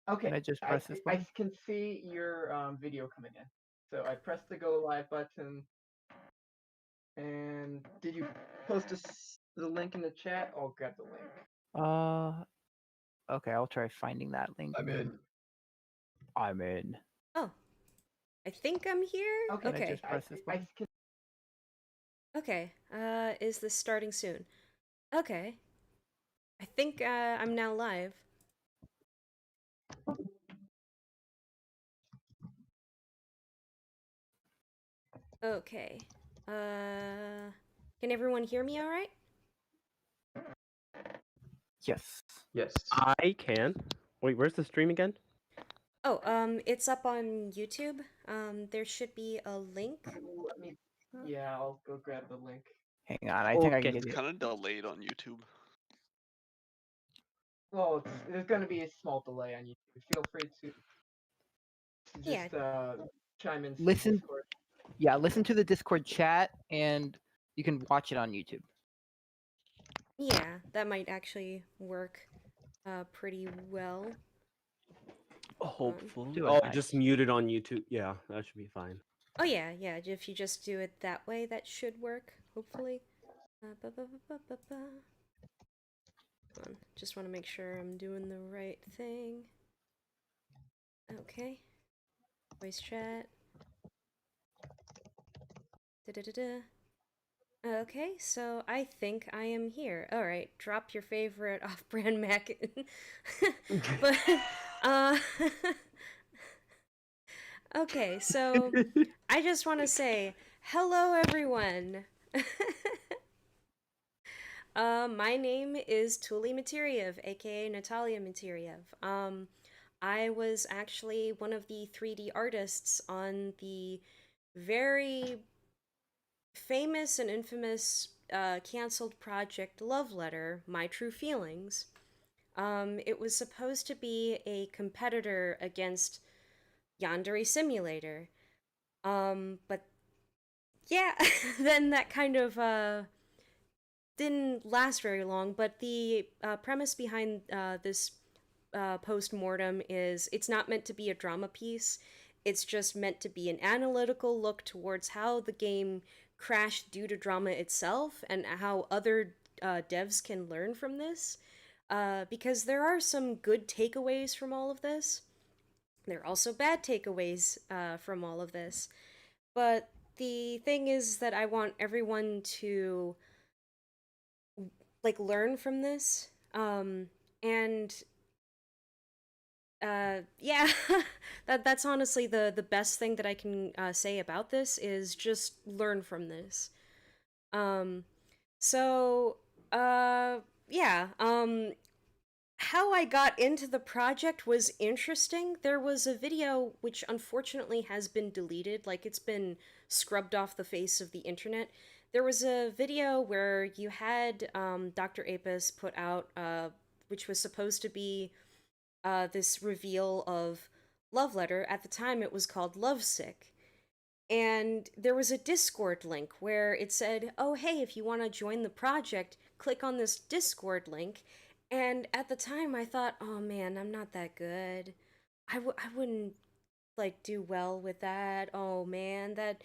Okay, Can I just press this I button? can see your video coming in. So I pressed the go live button, and did you post the link in the chat? I'll grab the link. Uh, okay, I'll try finding that link. I'm in. I'm in. Oh, I think I'm here? Okay, Can I just press this I button? can. Okay, is this starting soon? Okay. I think, I'm now live. Okay. Can everyone hear me alright? Yes. Yes. I can. Wait, where's the stream again? Oh, it's up on YouTube. There should be a link. Let me. Yeah, I'll go grab the link. Hang on, I think I can Okay. get It's it. kind of delayed on YouTube. Well, there's going to be a small delay on YouTube. Feel free to Yeah. just chime in. Listen. Discord. Yeah, listen to the Discord chat, and you can watch it on YouTube. Yeah, that might actually work, pretty well. Hopefully. Do it, Oh, nice. just muted on YouTube. Yeah, that should be fine. Oh yeah, yeah, if you just do it that way, that should work, hopefully. Hold on, just want to make sure I'm doing the right thing. Okay. Voice chat. Da-da-da-da. Okay, so I think I am here. Alright, drop your favorite off-brand Mac. But, uh... okay, so I just want to say, hello everyone! My name is Tulie Mitiuriev, aka Natalia Mitiuriev. I was actually one of the 3D artists on the very famous and infamous canceled project Love Letter, My True Feelings. It was supposed to be a competitor against Yandere Simulator. But yeah, then that kind of didn't last very long. But the premise behind this post-mortem is it's not meant to be a drama piece. It's just meant to be an analytical look towards how the game crashed due to drama itself and how other devs can learn from this. Because there are some good takeaways from all of this. There are also bad takeaways from all of this. But the thing is that I want everyone to like learn from this. And yeah, that's honestly the best thing that I can say about this is just learn from this. So yeah, how I got into the project was interesting. There was a video which unfortunately has been deleted, like it's been scrubbed off the face of the internet. There was a video where you had Dr. Apis put out, which was supposed to be this reveal of Love Letter. At the time, it was called LoveSick. And there was a Discord link where it said, oh, hey, if you want to join the project, click on this Discord link. And at the time, I thought, oh man, I'm not that good. I wouldn't, like, do well with that. Oh man, that.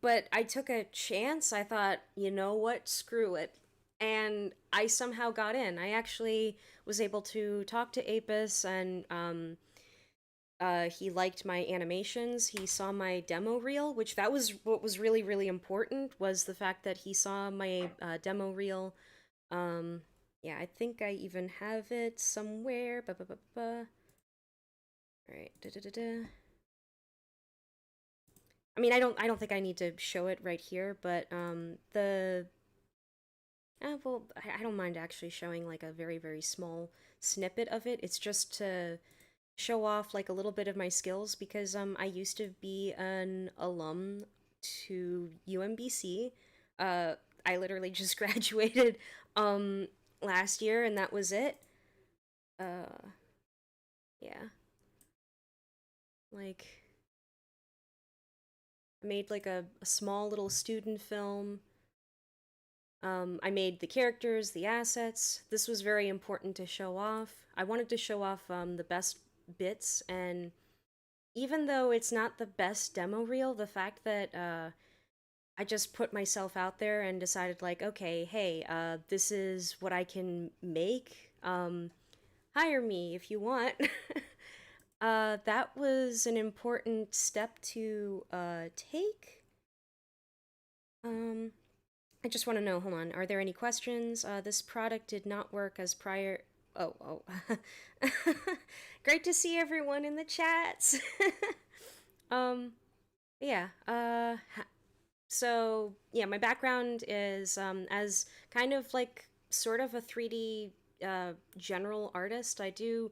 But I took a chance. I thought, you know what, screw it. And I somehow got in. I actually was able to talk to Apis, and he liked my animations. He saw my demo reel, which that was what was really, really important, was the fact that he saw my demo reel. Yeah, I think I even have it somewhere. Alright, da-da-da-da. I mean, I don't think I need to show it right here, but well, I don't mind actually showing like a very, very small snippet of it. It's just to show off like a little bit of my skills because I used to be an alum to UMBC. I literally just graduated last year and that was it. Yeah. Like I made like a small little student film. I made the characters, the assets. This was very important to show off. I wanted to show off the best bits, and even though it's not the best demo reel, the fact that I just put myself out there and decided, like, okay, hey, this is what I can make. Hire me if you want. That was an important step to take. I just want to know, hold on, are there any questions? This product did not work as prior. Oh. Great to see everyone in the chats. Yeah, so yeah, my background is as kind of like sort of a 3D general artist. I do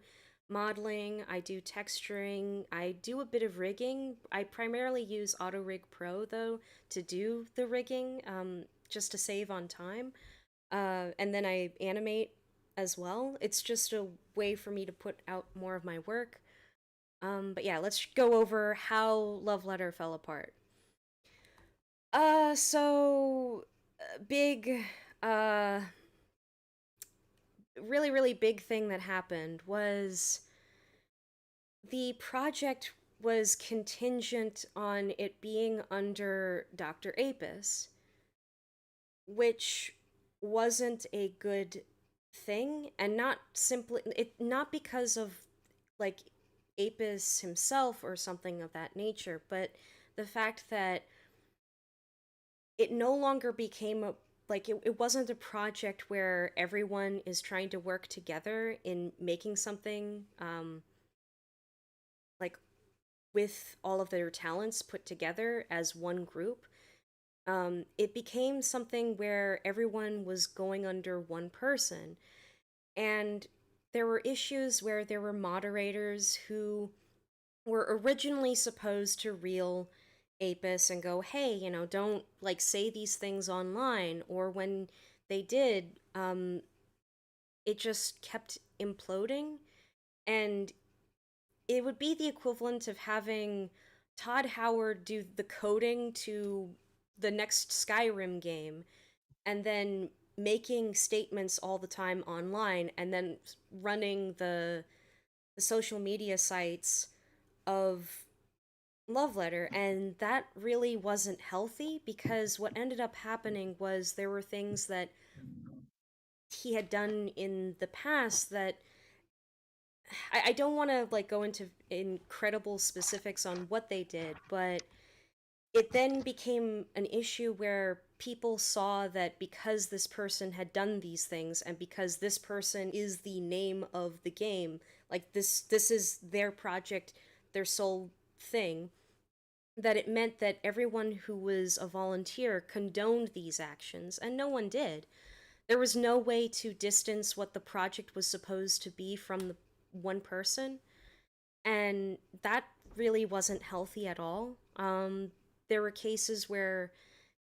modeling, I do texturing, I do a bit of rigging. I primarily use AutoRig Pro though to do the rigging, just to save on time. And then I animate as well. It's just a way for me to put out more of my work. But yeah, let's go over how Love Letter fell apart. Big, really big thing that happened was the project was contingent on it being under Dr. Apis, which wasn't a good thing, and not because of like Apis himself or something of that nature, but the fact that it no longer became it wasn't a project where everyone is trying to work together in making something like with all of their talents put together as one group. It became something where everyone was going under one person, and there were issues where there were moderators who were originally supposed to reel Apis and go, hey, don't like say these things online, or when they did, it just kept imploding, and it would be the equivalent of having Todd Howard do the coding to the next Skyrim game, and then making statements all the time online, and then running the social media sites of Love Letter, and that really wasn't healthy, because what ended up happening was there were things that he had done in the past that I don't want to like go into incredible specifics on what they did, but it then became an issue where people saw that because this person had done these things, and because this person is the name of the game, like this is their project, their sole thing, that it meant that everyone who was a volunteer condoned these actions, and no one did. There was no way to distance what the project was supposed to be from the one person, and that really wasn't healthy at all. There were cases where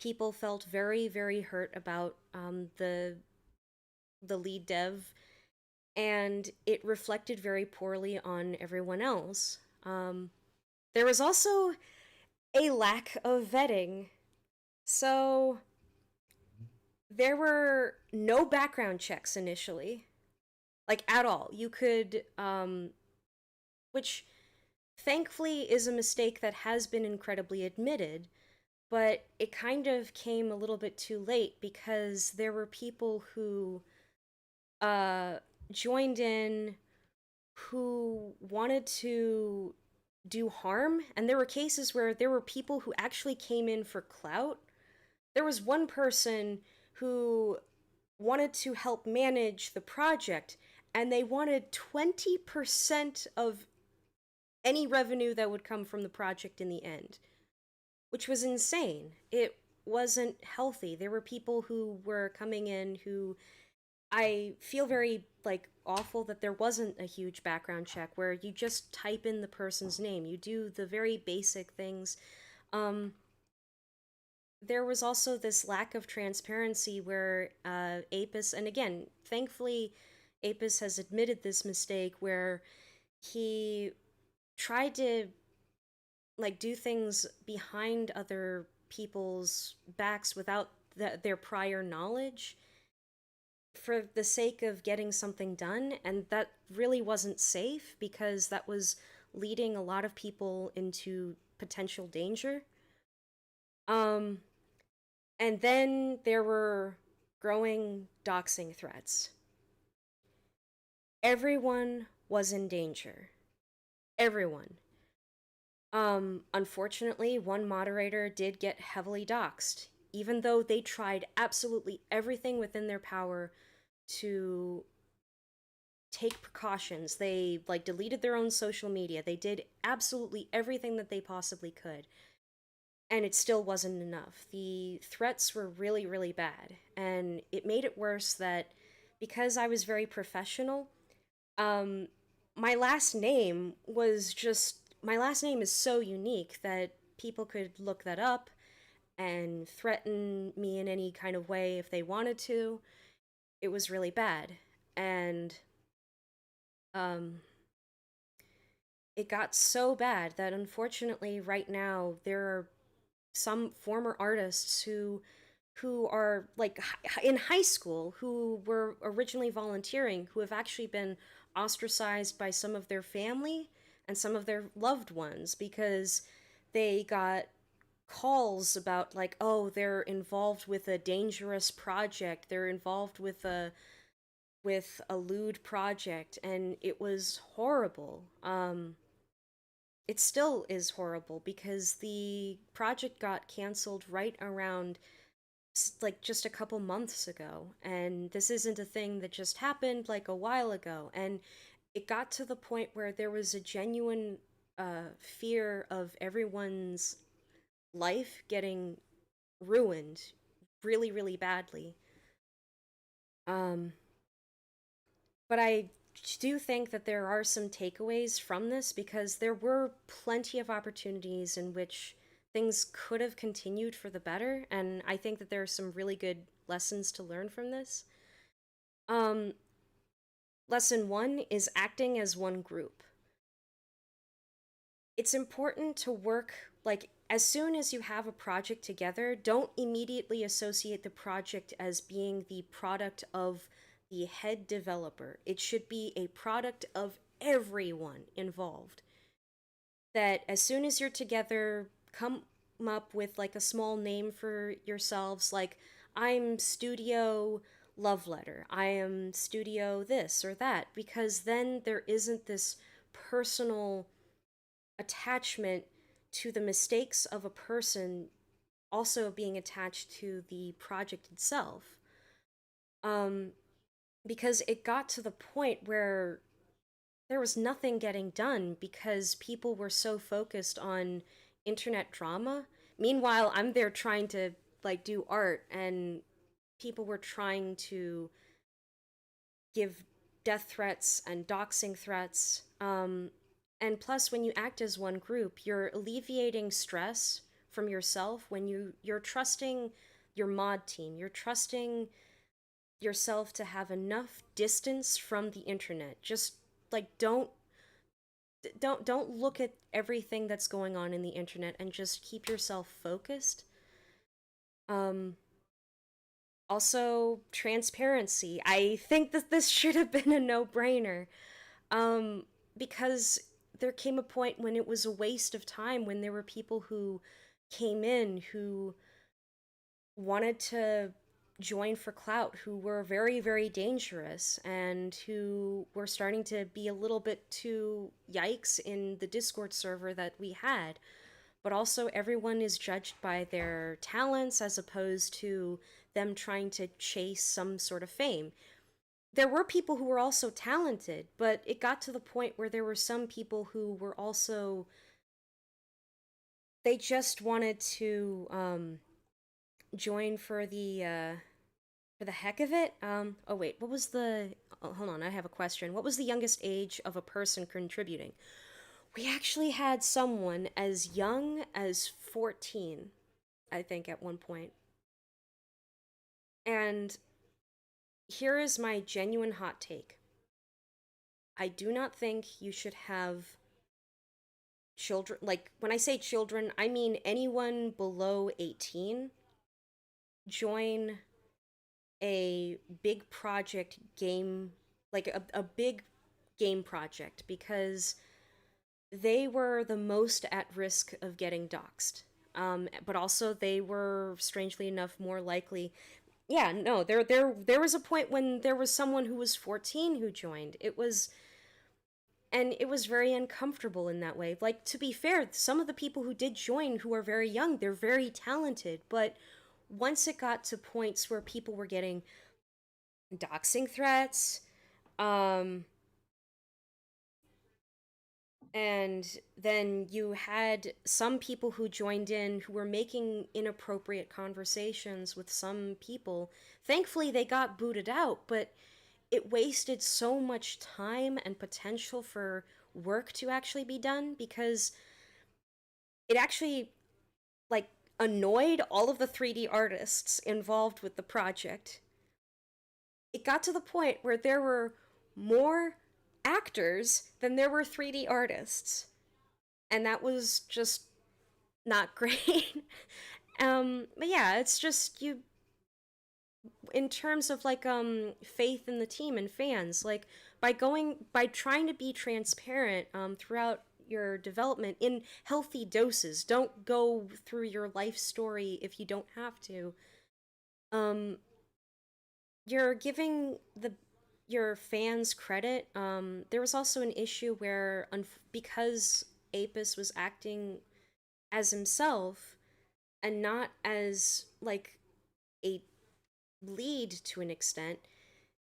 people felt very hurt about the lead dev, and it reflected very poorly on everyone else. There was also a lack of vetting. So there were no background checks initially, like at all. You could, which thankfully is a mistake that has been incredibly admitted, but it kind of came a little bit too late, because there were people who joined in who wanted to do harm, and there were cases where there were people who actually came in for clout. There was one person who wanted to help manage the project, and they wanted 20% of any revenue that would come from the project in the end, which was insane. It wasn't healthy. There were people who were coming in who I feel very like awful that there wasn't a huge background check where you just type in the person's name. You do the very basic things. There was also this lack of transparency where Apis, and again, thankfully, Apis has admitted this mistake where he tried to like do things behind other people's backs without their prior knowledge for the sake of getting something done, and that really wasn't safe because that was leading a lot of people into potential danger. And then there were growing doxing threats. Everyone was in danger. Everyone. Unfortunately, one moderator did get heavily doxed, even though they tried absolutely everything within their power to take precautions. They, like, deleted their own social media. They did absolutely everything that they possibly could. And it still wasn't enough. The threats were really, really bad. And it made it worse that because I was very professional, my last name was just, my last name is so unique that people could look that up and threaten me in any kind of way if they wanted to. It was really bad. And it got so bad that unfortunately right now there are some former artists who are like in high school who were originally volunteering who have actually been ostracized by some of their family and some of their loved ones because they got calls about, like, oh, they're involved with a dangerous project, they're involved with a lewd project, and it was horrible. It still is horrible because the project got canceled right around like just a couple months ago, and this isn't a thing that just happened like a while ago, and it got to the point where there was a genuine fear of everyone's life getting ruined really, really badly. But I do think that there are some takeaways from this because there were plenty of opportunities in which things could have continued for the better, and I think that there are some really good lessons to learn from this. Lesson 1 is acting as one group. It's important to work, like, as soon as you have a project together, don't immediately associate the project as being the product of the head developer. It should be a product of everyone involved. That as soon as you're together, come up with like a small name for yourselves, like, I'm Studio Love Letter, I am Studio this or that, because then there isn't this personal attachment to the mistakes of a person also being attached to the project itself. Because it got to the point where there was nothing getting done because people were so focused on internet drama. Meanwhile, I'm there trying to, like, do art, and people were trying to give death threats and doxing threats. And plus, when you act as one group, you're alleviating stress from yourself when you're trusting your mod team. You're trusting yourself to have enough distance from the internet. Just, like, don't look at everything that's going on in the internet and just keep yourself focused. Also, transparency. I think that this should have been a no-brainer. Because there came a point when it was a waste of time, when there were people who came in who wanted to join for clout, who were very, very dangerous, and who were starting to be a little bit too yikes in the Discord server that we had. But also, everyone is judged by their talents as opposed to them trying to chase some sort of fame. There were people who were also talented, but it got to the point where there were some people who were also, they just wanted to join for the heck of it. Oh wait, what was the, oh, hold on, I have a question. What was the youngest age of a person contributing? We actually had someone as young as 14, I think, at one point. And here is my genuine hot take. I do not think you should have children, like, when I say children, I mean anyone below 18 join a big project game, like a big game project, because they were the most at risk of getting doxxed. But also they were, strangely enough, more likely. Yeah, no, there was a point when there was someone who was 14 who joined. And it was very uncomfortable in that way. Like, to be fair, some of the people who did join who are very young, they're very talented, but once it got to points where people were getting doxing threats, and then you had some people who joined in who were making inappropriate conversations with some people. Thankfully, they got booted out, but it wasted so much time and potential for work to actually be done, because it actually, like, annoyed all of the 3D artists involved with the project. It got to the point where there were more actors than there were 3D artists. And that was just not great. But yeah, it's just, you, in terms of like faith in the team and fans, like, by trying to be transparent throughout your development in healthy doses. Don't go through your life story if you don't have to. You're giving your fans credit. There was also an issue where, because Apis was acting as himself and not as like a lead to an extent,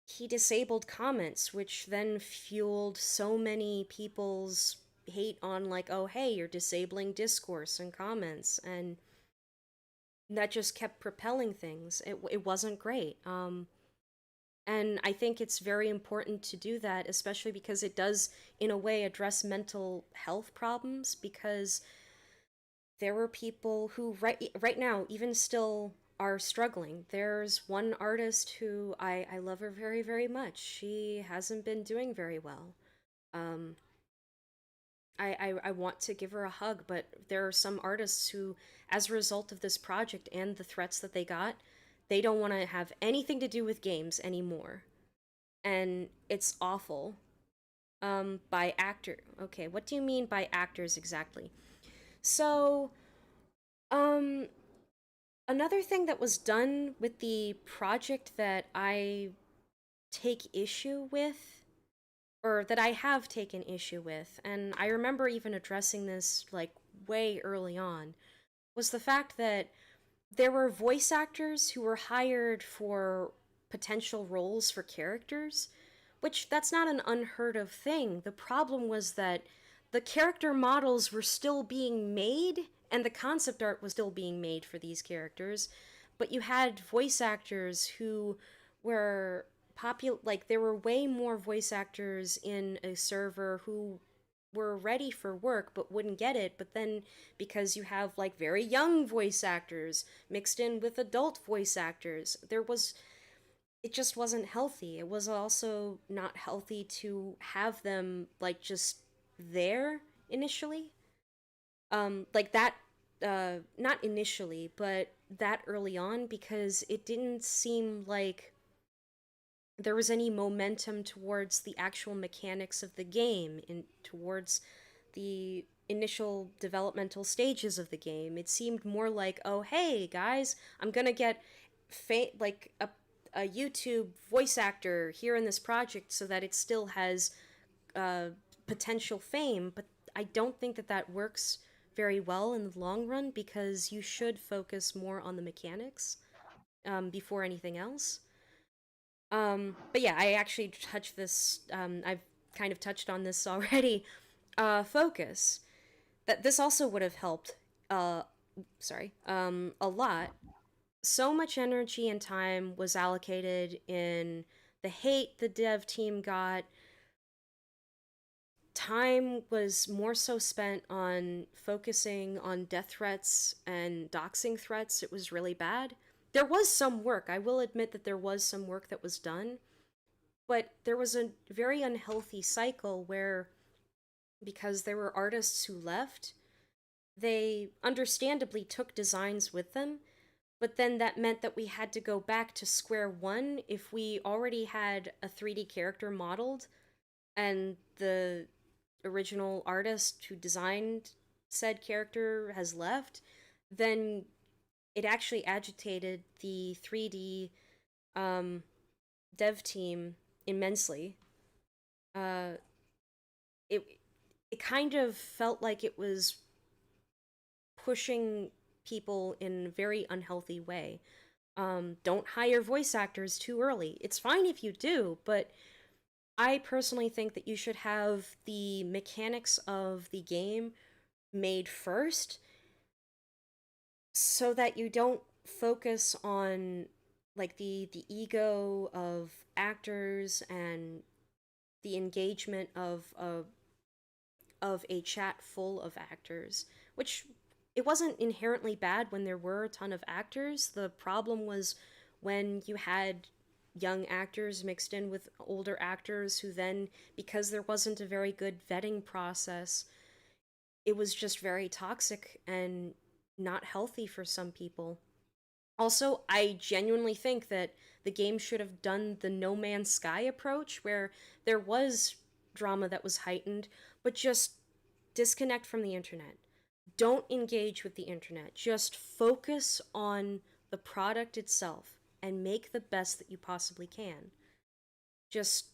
he disabled comments, which then fueled so many people's hate on, like, oh hey, you're disabling discourse and comments, and that just kept propelling things. It wasn't great. And I think it's very important to do that, especially because it does, in a way, address mental health problems, because there were people who right now even still are struggling. There's one artist who I love her very, very much. She hasn't been doing very well. I want to give her a hug, but there are some artists who, as a result of this project and the threats that they got, they don't want to have anything to do with games anymore. And it's awful. By actor. Okay, what do you mean by actors exactly? So, another thing that was done with the project that I take issue with, or that I have taken issue with, and I remember even addressing this like way early on, was the fact that there were voice actors who were hired for potential roles for characters, which that's not an unheard of thing. The problem was that the character models were still being made and the concept art was still being made for these characters, but you had voice actors who were like, there were way more voice actors in a server who were ready for work but wouldn't get it. But then, because you have like very young voice actors mixed in with adult voice actors, it just wasn't healthy. It was also not healthy to have them like just there initially. Like that, not initially, but that early on, because it didn't seem like there was any momentum towards the actual mechanics of the game, towards the initial developmental stages of the game. It seemed more like, oh hey guys, I'm gonna get like a YouTube voice actor here in this project so that it still has potential fame. But I don't think that that works very well in the long run, because you should focus more on the mechanics before anything else. But yeah, I actually touched this, I've kind of touched on this already. Focus. That this also would have helped, a lot. So much energy and time was allocated in the hate the dev team got. Time was more so spent on focusing on death threats and doxing threats. It was really bad. There was some work. I will admit that there was some work that was done. But there was a very unhealthy cycle where, because there were artists who left, they understandably took designs with them, but then that meant that we had to go back to square one if we already had a 3D character modeled and the original artist who designed said character has left, then it actually agitated the 3D dev team immensely. It kind of felt like it was pushing people in a very unhealthy way. Don't hire voice actors too early. It's fine if you do, but I personally think that you should have the mechanics of the game made first so that you don't focus on like the ego of actors and the engagement of a chat full of actors, which it wasn't inherently bad when there were a ton of actors. The problem was when you had young actors mixed in with older actors who then, because there wasn't a very good vetting process, it was just very toxic and not healthy for some people. Also, I genuinely think that the game should have done the No Man's Sky approach, where there was drama that was heightened, but just disconnect from the internet. Don't engage with the internet. Just focus on the product itself and make the best that you possibly can. Just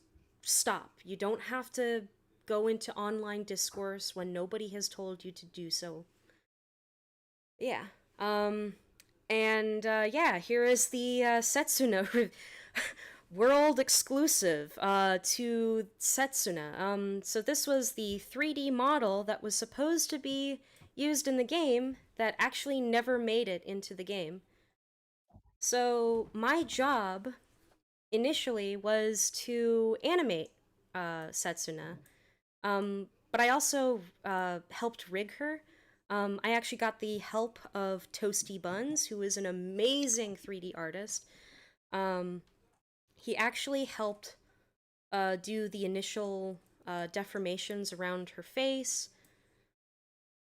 stop. You don't have to go into online discourse when nobody has told you to do so. Yeah. Yeah, here is the Setsuna world exclusive to Setsuna. So this was the 3D model that was supposed to be used in the game that actually never made it into the game. So my job initially was to animate Setsuna, but I also helped rig her. I actually got the help of Toasty Buns, who is an amazing 3D artist. He actually helped do the initial deformations around her face.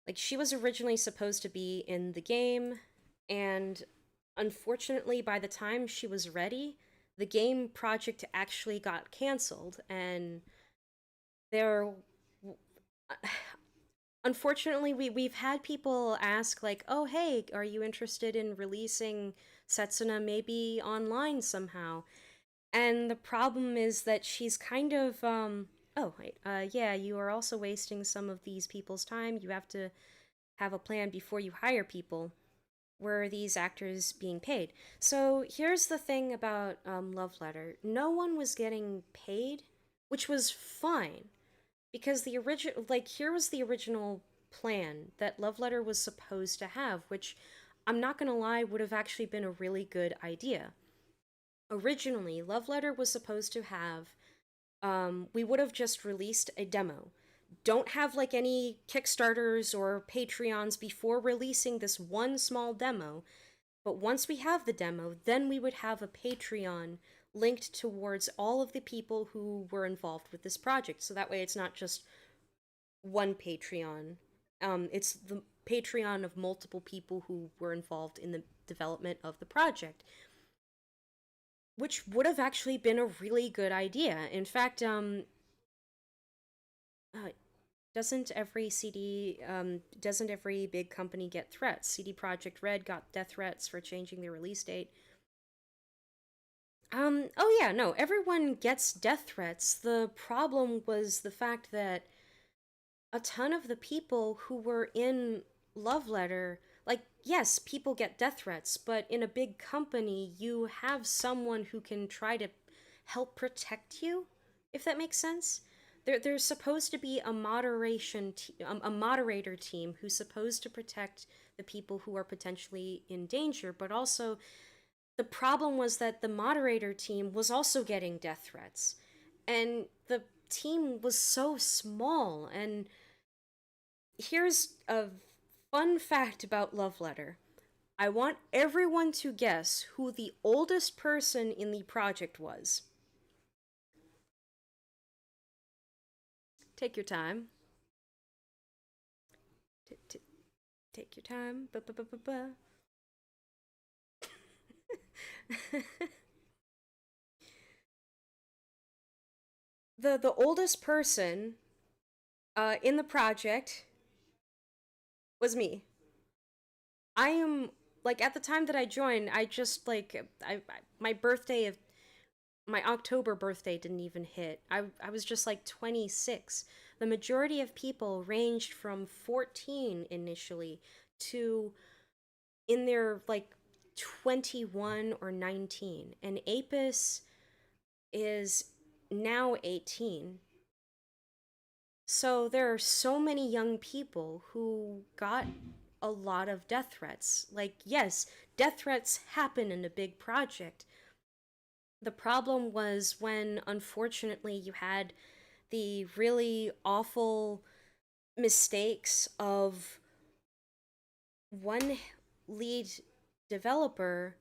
Like, she was originally supposed to be in the game, and unfortunately, by the time she was ready, the game project actually got canceled, and there... Unfortunately, we've had people ask, like, oh, hey, are you interested in releasing Setsuna maybe online somehow? And the problem is that she's kind of, oh, wait, yeah, you are also wasting some of these people's time. You have to have a plan before you hire people. Were these actors being paid? So here's the thing about Love Letter. No one was getting paid, which was fine. Because the original, like, here was the original plan that Love Letter was supposed to have, which, I'm not gonna lie, would have actually been a really good idea. Originally, Love Letter was supposed to have, we would have just released a demo. Don't have, like, any Kickstarters or Patreons before releasing this one small demo, but once we have the demo, then we would have a Patreon linked towards all of the people who were involved with this project. So that way it's not just one Patreon. It's the Patreon of multiple people who were involved in the development of the project. Which would have actually been a really good idea. In fact, doesn't every big company get threats? CD Projekt Red got death threats for changing their release date. Oh yeah, no, everyone gets death threats. The problem was the fact that a ton of the people who were in Love Letter, like, yes, people get death threats, but in a big company, you have someone who can try to help protect you, if that makes sense. There's supposed to be a moderator team who's supposed to protect the people who are potentially in danger, but also the problem was that the moderator team was also getting death threats. And the team was so small. And here's a fun fact about Love Letter. I want everyone to guess who the oldest person in the project was. Take your time. Take your time. The oldest person in the project was me. I am like at the time that I joined, I just like my birthday of my October birthday didn't even hit. I was just like 26. The majority of people ranged from 14 initially to in their like 21 or 19, and Apis is now 18. So there are so many young people who got a lot of death threats. Like, yes, death threats happen in a big project. The problem was when, unfortunately, you had the really awful mistakes of one lead developer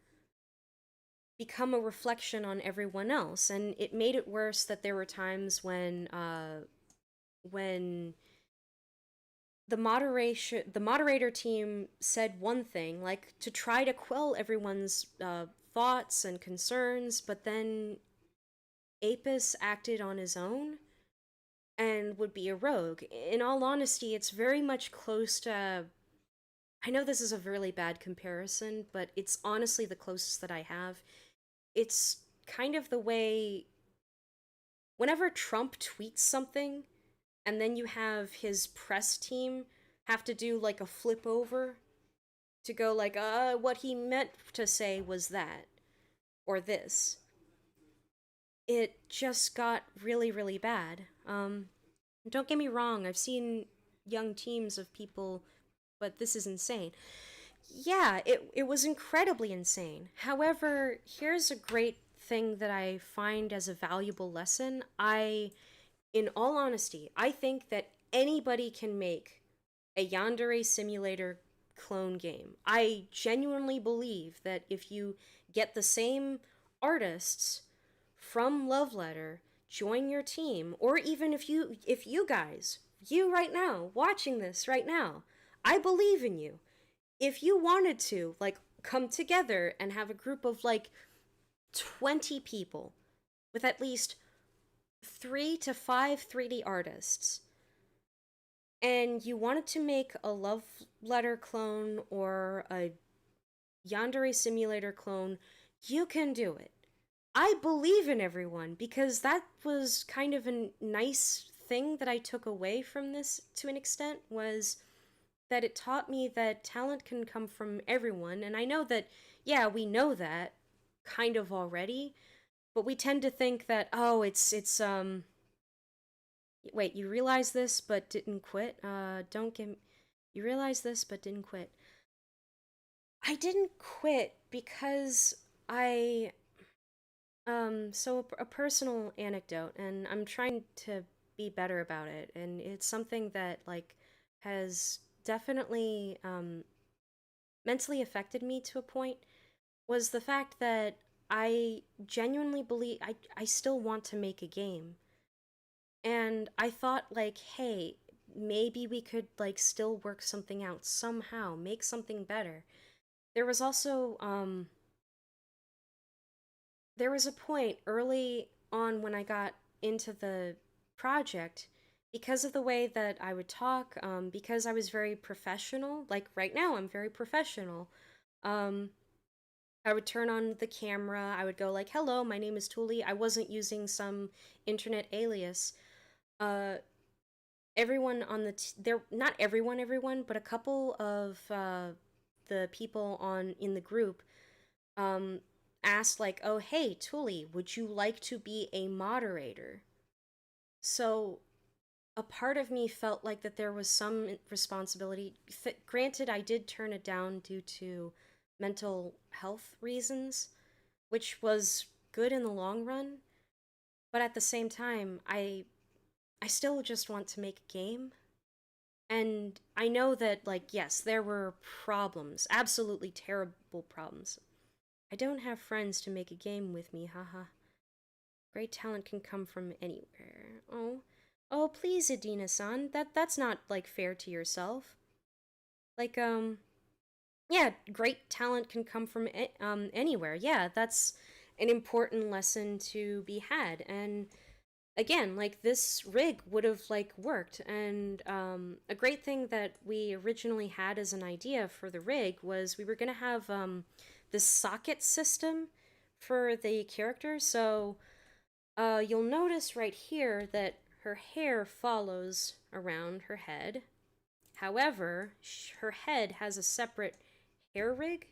become a reflection on everyone else, and it made it worse that there were times when the moderator team said one thing, like to try to quell everyone's thoughts and concerns, but then Apis acted on his own and would be a rogue. In all honesty, it's very much close to... I know this is a really bad comparison, but it's honestly the closest that I have. It's kind of the way whenever Trump tweets something, and then you have his press team have to do like a flip over to go like, what he meant to say was that, or this. It just got really, really bad. Don't get me wrong, I've seen young teams of people, but this is insane. Yeah, it was incredibly insane. However, here's a great thing that I find as a valuable lesson. In all honesty, I think that anybody can make a Yandere Simulator clone game. I genuinely believe that if you get the same artists from Love Letter, join your team, or even if you guys, you right now, watching this right now, I believe in you. If you wanted to, like, come together and have a group of, like, 20 people with at least 3 to 5 3D artists, and you wanted to make a Love Letter clone or a Yandere Simulator clone, you can do it. I believe in everyone, because that was kind of a nice thing that I took away from this to an extent, was that it taught me that talent can come from everyone. And I know that, yeah, we know that kind of already, but we tend to think that, oh, it's wait, you realize this but didn't quit? You realize this but didn't quit. I didn't quit because so a personal anecdote, and I'm trying to be better about it, and it's something that, like, has definitely mentally affected me to a point, was the fact that I genuinely believe I still want to make a game. And I thought, like, hey, maybe we could, like, still work something out somehow, make something better. There was also, there was a point early on when I got into the project, because of the way that I would talk, because I was very professional, like right now I'm very professional, I would turn on the camera, I would go like, hello, my name is Tulie, I wasn't using some internet alias. Everyone on the not everyone, but a couple of the people in the group asked like, oh, hey, Tulie, would you like to be a moderator? So a part of me felt like that there was some responsibility. Granted, I did turn it down due to mental health reasons, which was good in the long run, but at the same time, I still just want to make a game. And I know that, like, yes, there were problems, absolutely terrible problems. I don't have friends to make a game with me, haha. Great talent can come from anywhere. Oh, please, Adina-san, that's not, like, fair to yourself. Like, yeah, great talent can come from anywhere. Yeah, that's an important lesson to be had. And again, like this rig would have like worked. And a great thing that we originally had as an idea for the rig was we were gonna have this socket system for the character. So you'll notice right here that her hair follows around her head. However, her head has a separate hair rig,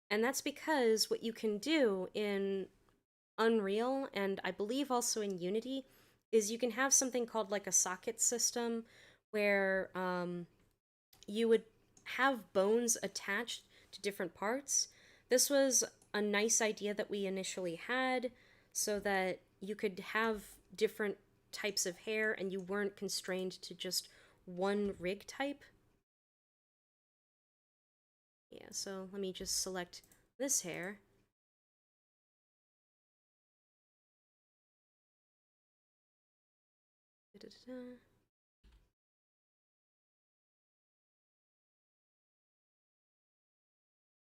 and that's because what you can do in Unreal, and I believe also in Unity, is you can have something called like a socket system where you would have bones attached to different parts. This was a nice idea that we initially had so that you could have different types of hair and you weren't constrained to just one rig type. Yeah, so let me just select this hair. Da-da-da-da.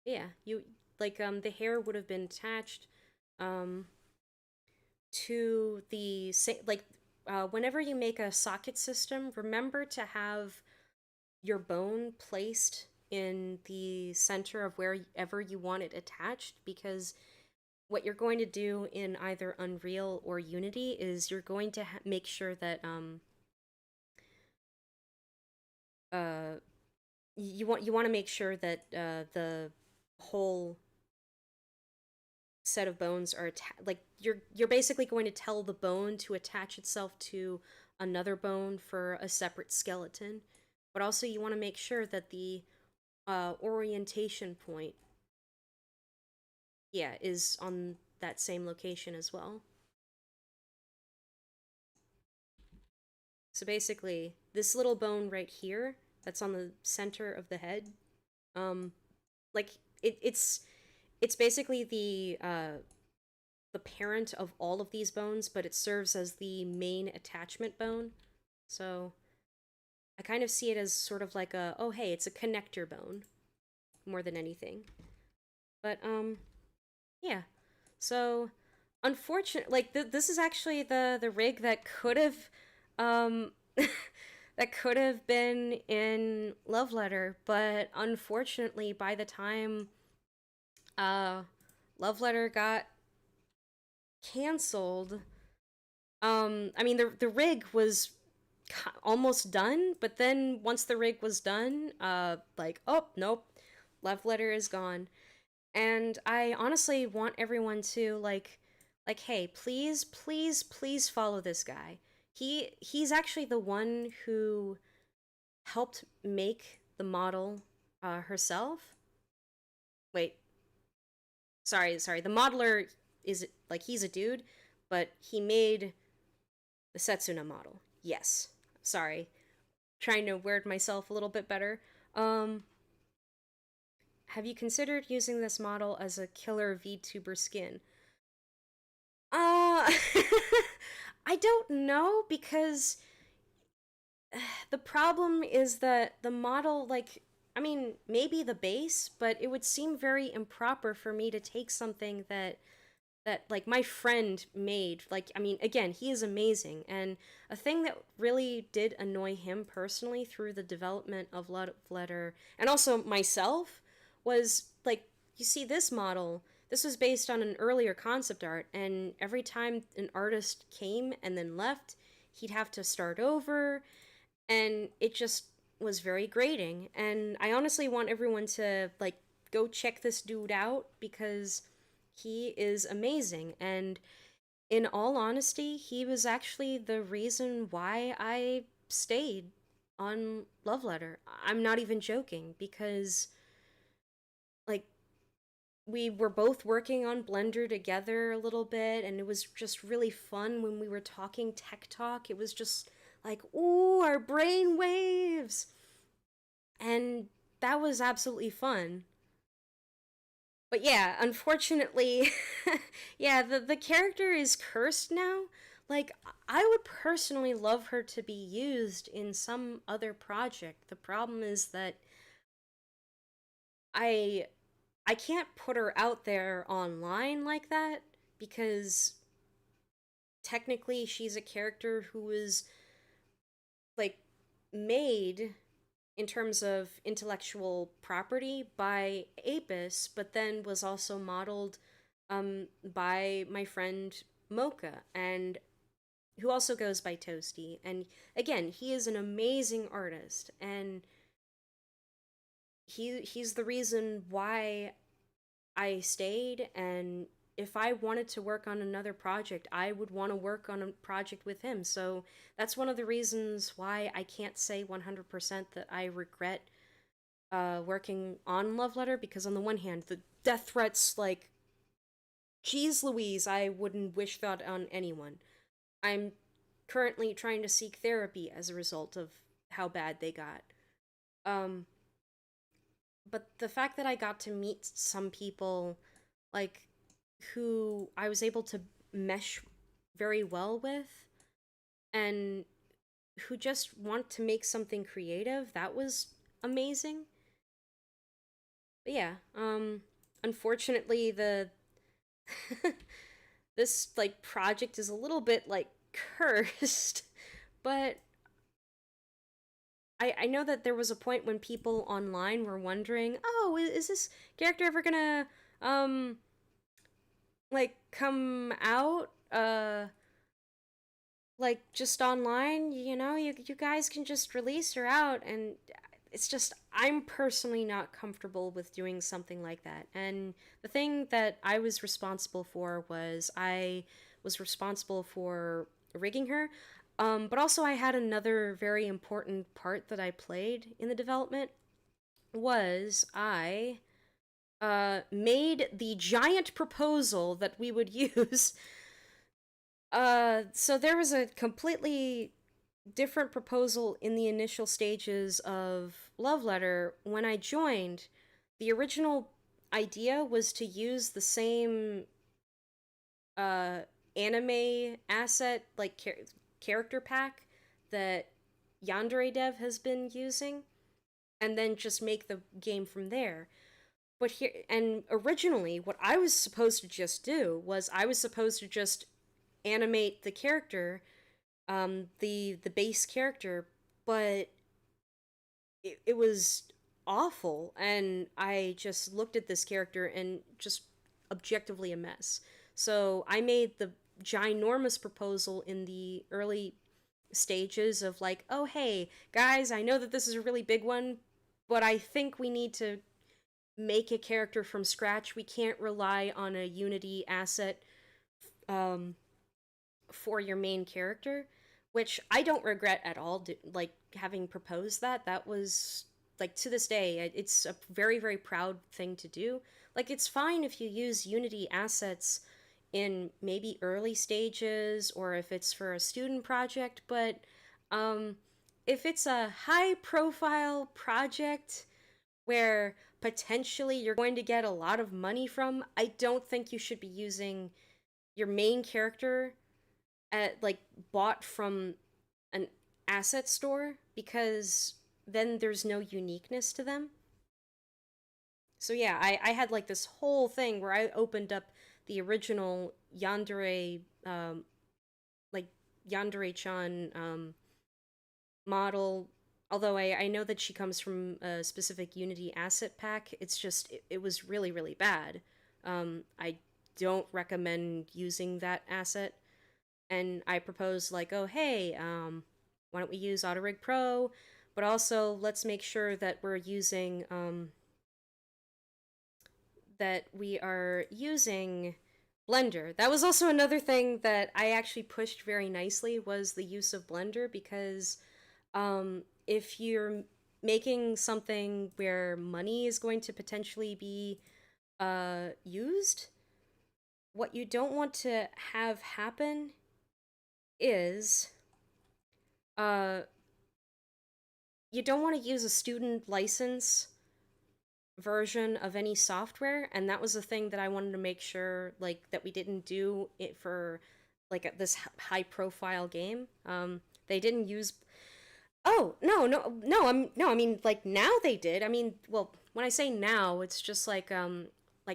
Yeah, you like the hair would have been attached to the like whenever you make a socket system, remember to have your bone placed in the center of wherever you want it attached, because what you're going to do in either Unreal or Unity is you're going to make sure that you want to make sure that the whole set of bones are like you're basically going to tell the bone to attach itself to another bone for a separate skeleton, but also you want to make sure that the orientation point, yeah, is on that same location as well. So basically, this little bone right here that's on the center of the head, like it's basically the parent of all of these bones, but it serves as the main attachment bone. So I kind of see it as sort of like a, oh hey, it's a connector bone more than anything. But yeah. So unfortunately, like this is actually the rig that could have that could have been in Love Letter, but unfortunately by the time Love Letter got canceled, I mean the rig was almost done, but then once the rig was done, like, oh nope, Love Letter is gone. And I honestly want everyone to like hey, please follow this guy. He's actually the one who helped make the model herself. Wait, sorry, the modeler is like, he's a dude, but he made the Setsuna model. Yes, sorry, trying to word myself a little bit better. Have you considered using this model as a killer VTuber skin? I don't know, because the problem is that the model, like, I mean, maybe the base, but it would seem very improper for me to take something that like my friend made. Like, I mean, again, he is amazing, and a thing that really did annoy him personally through the development of Love Letter, and also myself, was like, you see this model, this was based on an earlier concept art, and every time an artist came and then left, he'd have to start over, and it just was very grating. And I honestly want everyone to like go check this dude out, because he is amazing. And in all honesty, he was actually the reason why I stayed on Love Letter. I'm not even joking, because like we were both working on Blender together a little bit, and it was just really fun when we were talking tech talk. It was just like, ooh, our brain waves. And that was absolutely fun. But yeah, unfortunately, yeah, the character is cursed now. Like, I would personally love her to be used in some other project. The problem is that I can't put her out there online like that because technically she's a character who was like made in terms of intellectual property by Apis, but then was also modeled by my friend Mocha, and who also goes by Toasty. And again, he is an amazing artist, and he's the reason why I stayed. And if I wanted to work on another project, I would want to work on a project with him. So that's one of the reasons why I can't say 100% that I regret working on Love Letter, because on the one hand, the death threats, like, geez Louise, I wouldn't wish that on anyone. I'm currently trying to seek therapy as a result of how bad they got. But the fact that I got to meet some people, like, who I was able to mesh very well with, and who just want to make something creative, that was amazing. But yeah, unfortunately the this like project is a little bit like cursed, but I know that there was a point when people online were wondering, oh, is this character ever gonna like come out like just online, you know, you guys can just release her out. And it's just, I'm personally not comfortable with doing something like that. And the thing that I was responsible for was I was responsible for rigging her, but also I had another very important part that I played in the development, was I made the giant proposal that we would use. So there was a completely different proposal in the initial stages of Love Letter. When I joined, the original idea was to use the same anime asset, like character pack that Yandere Dev has been using, and then just make the game from there. But here, and originally, what I was supposed to just do was I was supposed to just animate the character, the base character, but it was awful, and I just looked at this character and just objectively a mess. So I made the ginormous proposal in the early stages of like, oh hey guys, I know that this is a really big one, but I think we need to make a character from scratch. We can't rely on a Unity asset for your main character, which I don't regret at all, like, having proposed that. That was, like, to this day, it's a very, very proud thing to do. Like, it's fine if you use Unity assets in maybe early stages, or if it's for a student project, but if it's a high-profile project where potentially you're going to get a lot of money from, I don't think you should be using your main character like bought from an asset store, because then there's no uniqueness to them. So yeah, I had like this whole thing where I opened up the original Yandere, like Yandere-chan model. Although I know that she comes from a specific Unity asset pack, it's just, it was really, really bad. I don't recommend using that asset. And I proposed, like, oh hey, why don't we use AutoRig Pro, but also let's make sure that we're using, that we are using Blender. That was also another thing that I actually pushed very nicely, was the use of Blender, because if you're making something where money is going to potentially be used, what you don't want to have happen is you don't want to use a student license version of any software, and that was the thing that I wanted to make sure, like, that we didn't do it for, like, this high profile game. They didn't use, Oh, no, I mean, like, now they did. I mean, well, when I say now, it's just like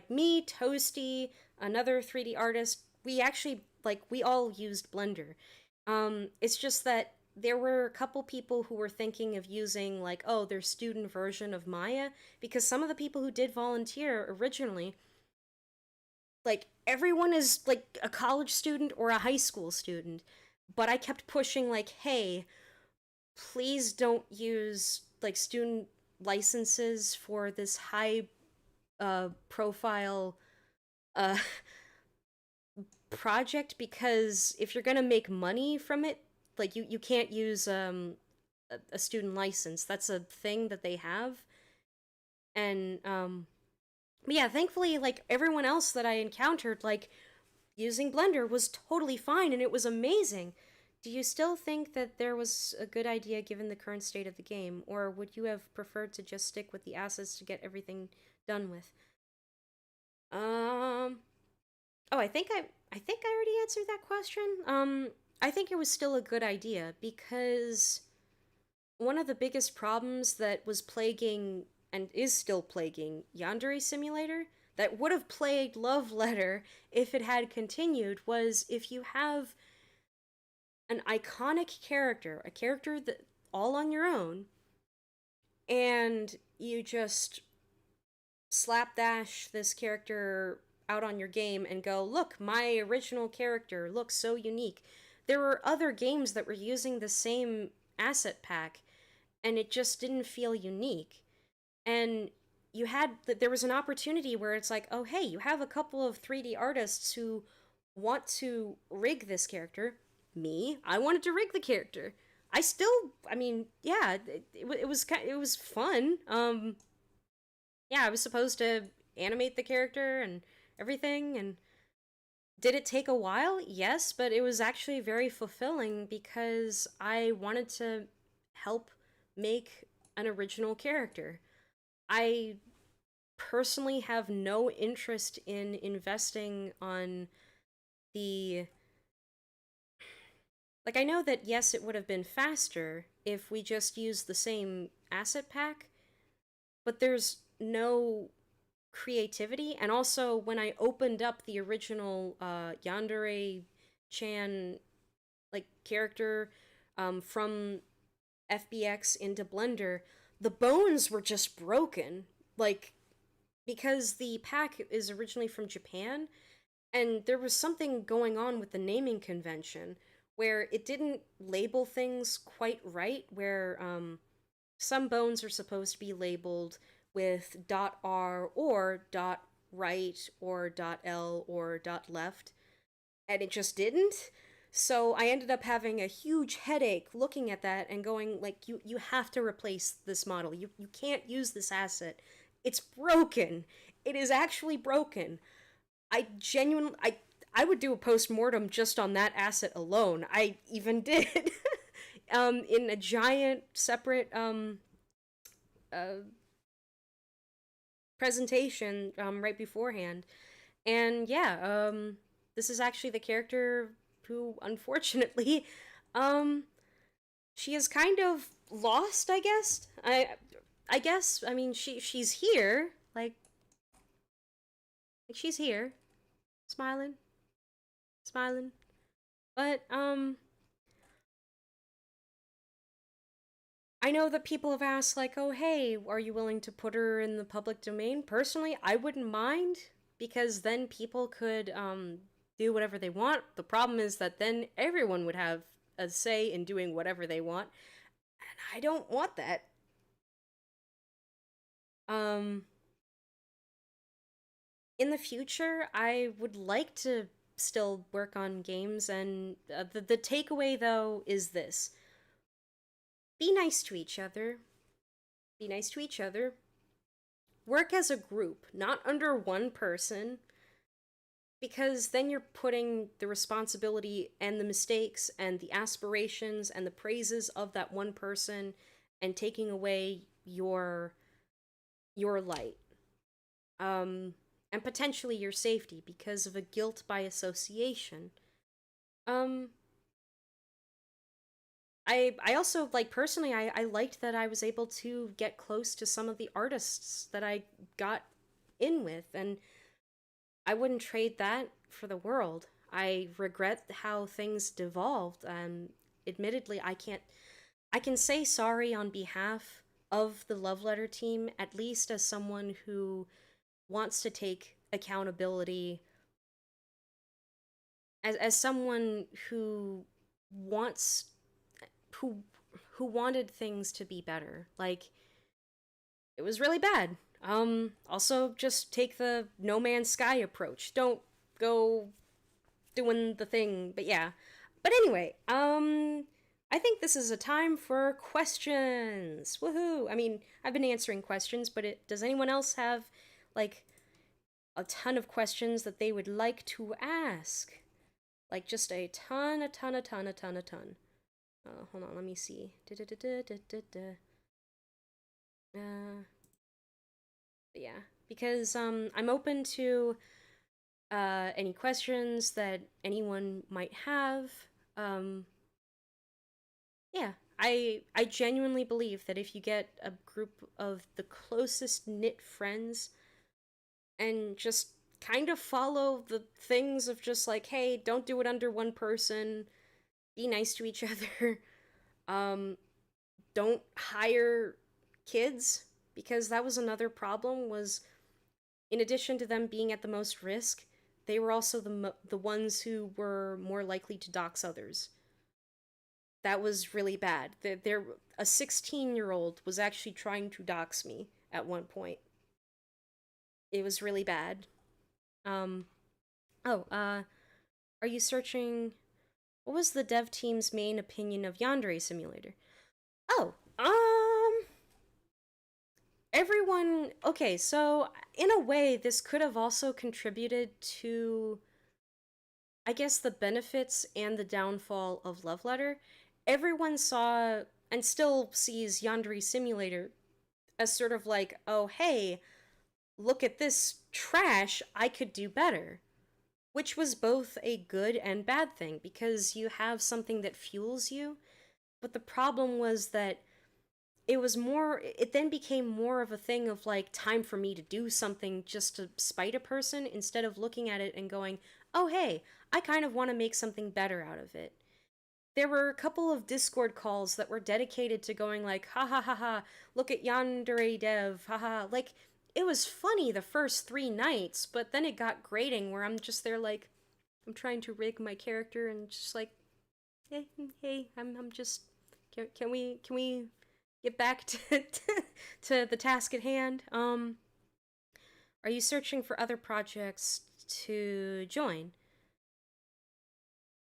me, Toasty, another 3D artist, we actually, like, we all used Blender. It's just that there were a couple people who were thinking of using, like, oh, their student version of Maya, because some of the people who did volunteer originally, like, everyone is, like, a college student or a high school student, but I kept pushing, like, hey, please don't use like student licenses for this high profile uh project, because if you're gonna make money from it, like you can't use a student license. That's a thing that they have. And but yeah, thankfully, like, everyone else that I encountered, like, using Blender was totally fine and it was amazing. Do you still think that there was a good idea given the current state of the game, or would you have preferred to just stick with the assets to get everything done with? Um Oh, I think I already answered that question. I think it was still a good idea because one of the biggest problems that was plaguing and is still plaguing Yandere Simulator, that would have plagued Love Letter if it had continued, was if you have an iconic character, a character that all on your own, and you just slapdash this character out on your game and go, look, my original character looks so unique. There were other games that were using the same asset pack, and it just didn't feel unique. And there was an opportunity where it's like, oh, hey, you have a couple of 3D artists who want to rig this character. Me, I wanted to rig the character. I mean, yeah, it was fun. Yeah, I was supposed to animate the character and everything, and did it take a while? Yes, but it was actually very fulfilling because I wanted to help make an original character. I personally have no interest in investing on the. Like, I know that, yes, it would have been faster if we just used the same asset pack, but there's no creativity. And also, when I opened up the original Yandere Chan, like, character from FBX into Blender, the bones were just broken. Like, because the pack is originally from Japan, and there was something going on with the naming convention where it didn't label things quite right, where some bones are supposed to be labeled with .r or .right or .l or .left, and it just didn't. So I ended up having a huge headache looking at that and going, like, you have to replace this model. You can't use this asset. It's broken. It is actually broken. I would do a post-mortem just on that asset alone. I even did. In a giant separate presentation right beforehand. And yeah, this is actually the character who, unfortunately, um she is kind of lost, I guess. I guess, I mean, she's here, like she's here, smiling, smiling. But I know that people have asked, like, oh, hey, are you willing to put her in the public domain? Personally, I wouldn't mind, because then people could do whatever they want. The problem is that then everyone would have a say in doing whatever they want, and I don't want that. Um, in the future, I would like to still work on games, and the takeaway, though, is this. Be nice to each other. Be nice to each other. Work as a group, not under one person, because then you're putting the responsibility and the mistakes and the aspirations and the praises of that one person and taking away your light. And potentially your safety because of a guilt by association. I also, like, personally, I liked that I was able to get close to some of the artists that I got in with, and I wouldn't trade that for the world. I regret how things devolved. Admittedly, I can say sorry on behalf of the Love Letter team, at least as someone who wants to take accountability, as someone who wants who who wanted things to be better. Like, it was really bad. Also, just take the No Man's Sky approach. Don't go doing the thing. But yeah. But anyway, I think this is a time for questions. Woohoo! I mean, I've been answering questions, but does anyone else have, like, a ton of questions that they would like to ask? Like, just a ton, a ton, a ton, a ton, a ton. Hold on, let me see. Yeah, because I'm open to any questions that anyone might have. Yeah, I genuinely believe that if you get a group of the closest knit friends and just kind of follow the things of just like, hey, don't do it under one person, be nice to each other, don't hire kids, because that was another problem, was in addition to them being at the most risk, they were also the ones who were more likely to dox others. That was really bad. A 16-year-old was actually trying to dox me at one point. It was really bad. Are you searching? What was the dev team's main opinion of Yandere Simulator? Oh, everyone. Okay, so in a way, this could have also contributed to, I guess, the benefits and the downfall of Love Letter. Everyone saw and still sees Yandere Simulator as sort of like, oh, hey, look at this trash, I could do better. Which was both a good and bad thing, because you have something that fuels you. But the problem was that it then became more of a thing of like, time for me to do something just to spite a person, instead of looking at it and going, oh, hey, I kind of want to make something better out of it. There were a couple of Discord calls that were dedicated to going like, ha ha ha ha, look at Yandere dev, haha. Like, it was funny the first 3 nights, but then it got grating where I'm just there like, I'm trying to rig my character and just like, hey, I'm just, can we get back to the task at hand? Are you searching for other projects to join?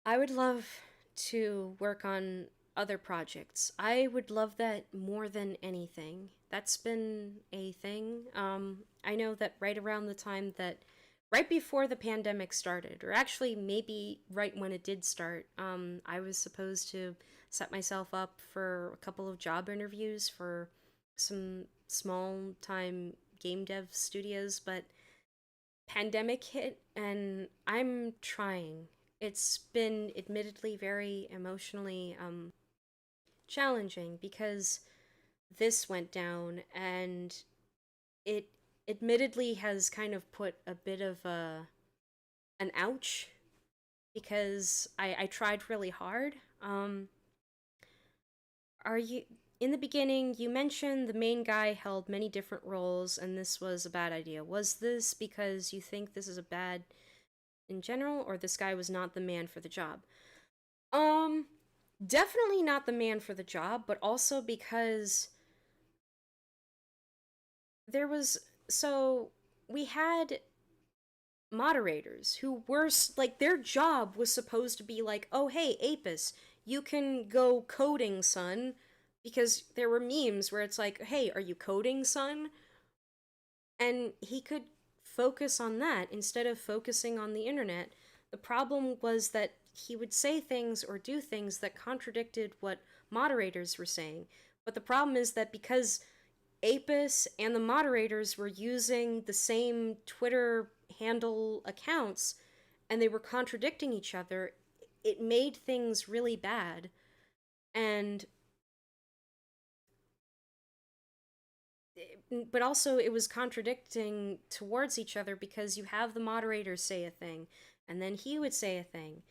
I would love to work on other projects. I would love that more than anything. That's been a thing. I know that right around the time that, right before the pandemic started, or actually maybe right when it did start, I was supposed to set myself up for a couple of job interviews for some small-time game dev studios, but pandemic hit, and I'm trying. It's been admittedly very emotionally challenging, because this went down, and it admittedly has kind of put a bit of an ouch, because I tried really hard. Are you, in the beginning, you mentioned the main guy held many different roles and this was a bad idea. Was this because you think this is a bad in general, or this guy was not the man for the job? Definitely not the man for the job, but also because we had moderators who were like, their job was supposed to be like, oh hey Apis, you can go coding, son, because there were memes where it's like, hey, are you coding, son? And he could focus on that instead of focusing on the internet. The problem was that he would say things or do things that contradicted what moderators were saying. But the problem is that because Apis and the moderators were using the same Twitter handle accounts and they were contradicting each other, it made things really bad. And but also it was contradicting towards each other, because you have the moderator say a thing and then he would say a thing.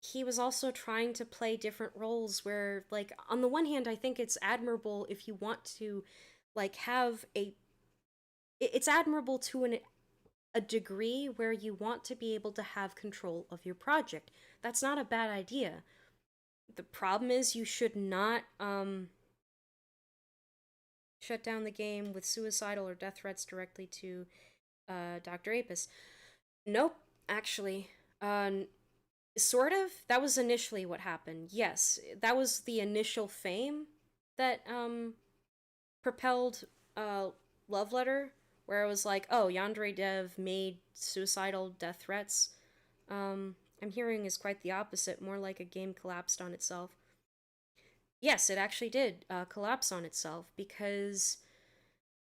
He was also trying to play different roles where, like, on the one hand, I think it's admirable if you want to, like, have it's admirable to a degree where you want to be able to have control of your project. That's not a bad idea. The problem is you should not shut down the game with suicidal or death threats directly to Dr. Apis. Nope, actually. Sort of. That was initially what happened. Yes, that was the initial fame that propelled Love Letter, where it was like, oh, Yandere Dev made suicidal death threats. I'm hearing is quite the opposite, more like a game collapsed on itself. Yes, it actually did collapse on itself, because,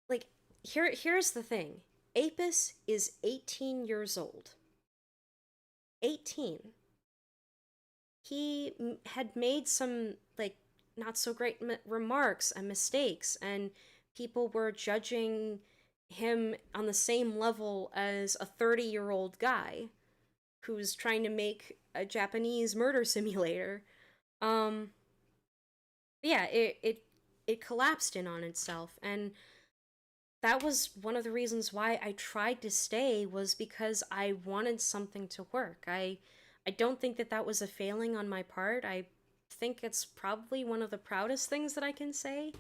like, here's the thing. Apis is 18 years old. 18. He had made some, like, not so great remarks and mistakes, and people were judging him on the same level as a 30-year-old guy who's trying to make a Japanese murder simulator. Yeah, it collapsed in on itself, and that was one of the reasons why I tried to stay, was because I wanted something to work. I don't think that was a failing on my part. I think it's probably one of the proudest things that I can say.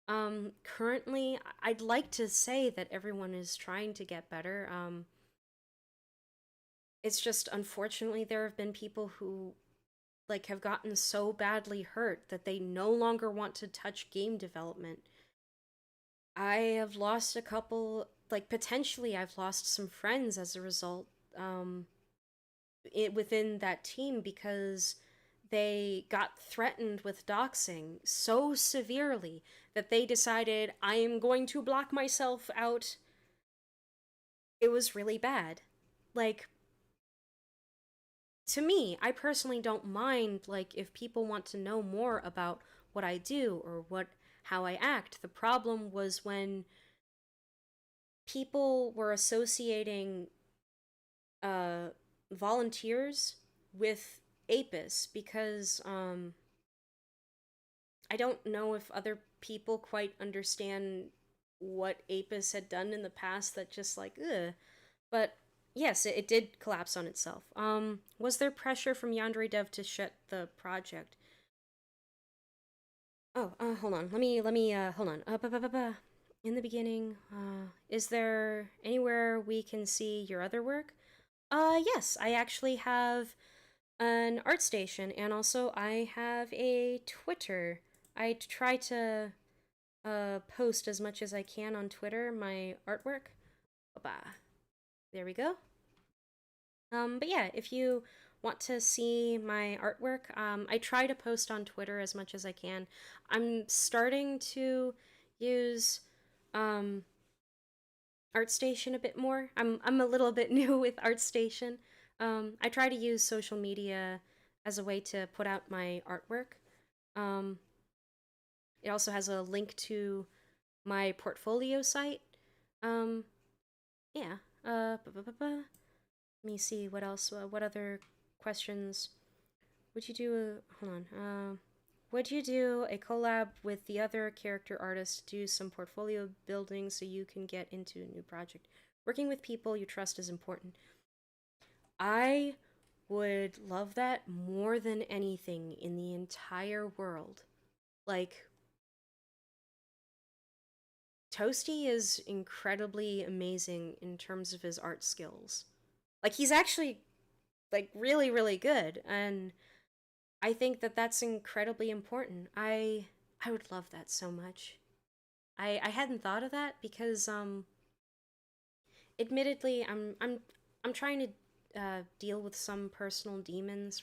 Currently, I'd like to say that everyone is trying to get better. It's just, unfortunately, there have been people who, like, have gotten so badly hurt that they no longer want to touch game development. I have lost a couple, like, potentially I've lost some friends as a result, within that team, because they got threatened with doxing so severely that they decided, I am going to block myself out. It was really bad. Like, to me, I personally don't mind, like, if people want to know more about what I do or how I act. The problem was when people were associating volunteers with Apis, because I don't know if other people quite understand what Apis had done in the past, that just, like, ugh. But yes, it did collapse on itself. Was there pressure from Yandere Dev to shut the project? Oh, hold on. Let me, hold on. In the beginning, is there anywhere we can see your other work? Yes, I actually have an art station, and also I have a Twitter. I try to post as much as I can on Twitter, my artwork. There we go. But yeah, if you want to see my artwork, I try to post on Twitter as much as I can. I'm starting to use ArtStation a bit more. I'm a little bit new with ArtStation. I try to use social media as a way to put out my artwork. It also has a link to my portfolio site. Yeah. Let me see what else. What other questions? Would you do hold on. Would you do a collab with the other character artists to do some portfolio building so you can get into a new project? Working with people you trust is important. I would love that more than anything in the entire world. Like, Toasty is incredibly amazing in terms of his art skills. Like, he's actually, like, really, really good, and I think that that's incredibly important. I would love that so much. I hadn't thought of that because admittedly I'm trying to deal with some personal demons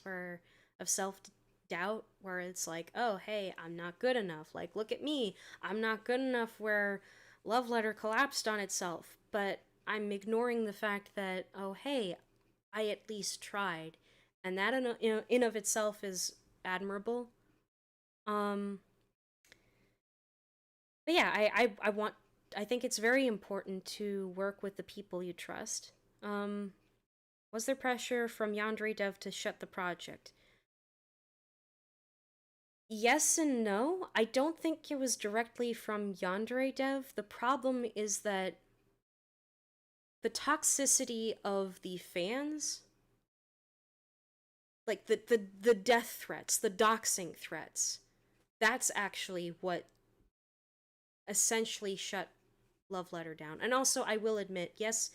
of self-doubt, where it's like, oh, hey, I'm not good enough. Like, look at me. I'm not good enough, where Love Letter collapsed on itself. But I'm ignoring the fact that, oh, hey, I at least tried. And that in of itself is admirable. But yeah, I think it's very important to work with the people you trust. Was there pressure from Yandere Dev to shut the project? Yes and no. I don't think it was directly from Yandere Dev. The problem is that the toxicity of the fans, like the death threats, the doxing threats, that's actually what essentially shut Love Letter down. And also, I will admit, yes,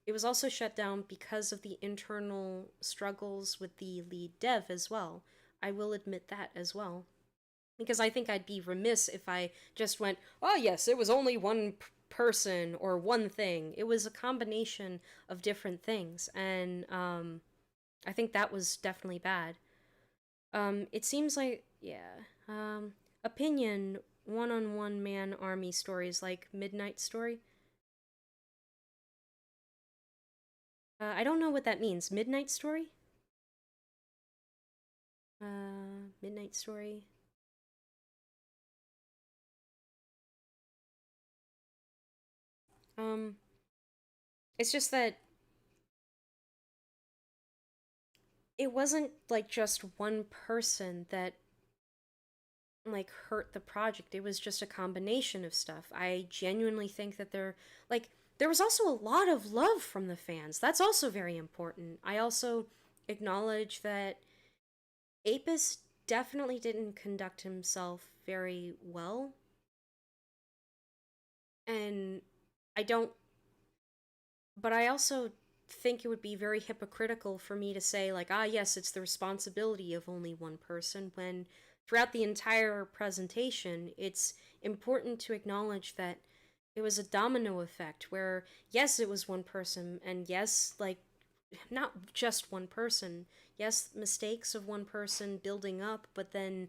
it was also shut down because of the internal struggles with the lead dev as well. I will admit that as well. Because I think I'd be remiss if I just went, oh yes, it was only one person or one thing. It was a combination of different things, and I think that was definitely bad. It seems like, yeah, opinion, one-on-one man army stories like Midnight Story. I don't know what that means. Midnight Story? Midnight Story. It's just that it wasn't like just one person that like hurt the project. It was just a combination of stuff. I genuinely think that there was also a lot of love from the fans. That's also very important. I also acknowledge that Apis definitely didn't conduct himself very well. And I don't, but I also think it would be very hypocritical for me to say, like, ah, yes, it's the responsibility of only one person, when throughout the entire presentation, it's important to acknowledge that it was a domino effect where, yes, it was one person, and yes, like, not just one person. Yes, mistakes of one person building up, but then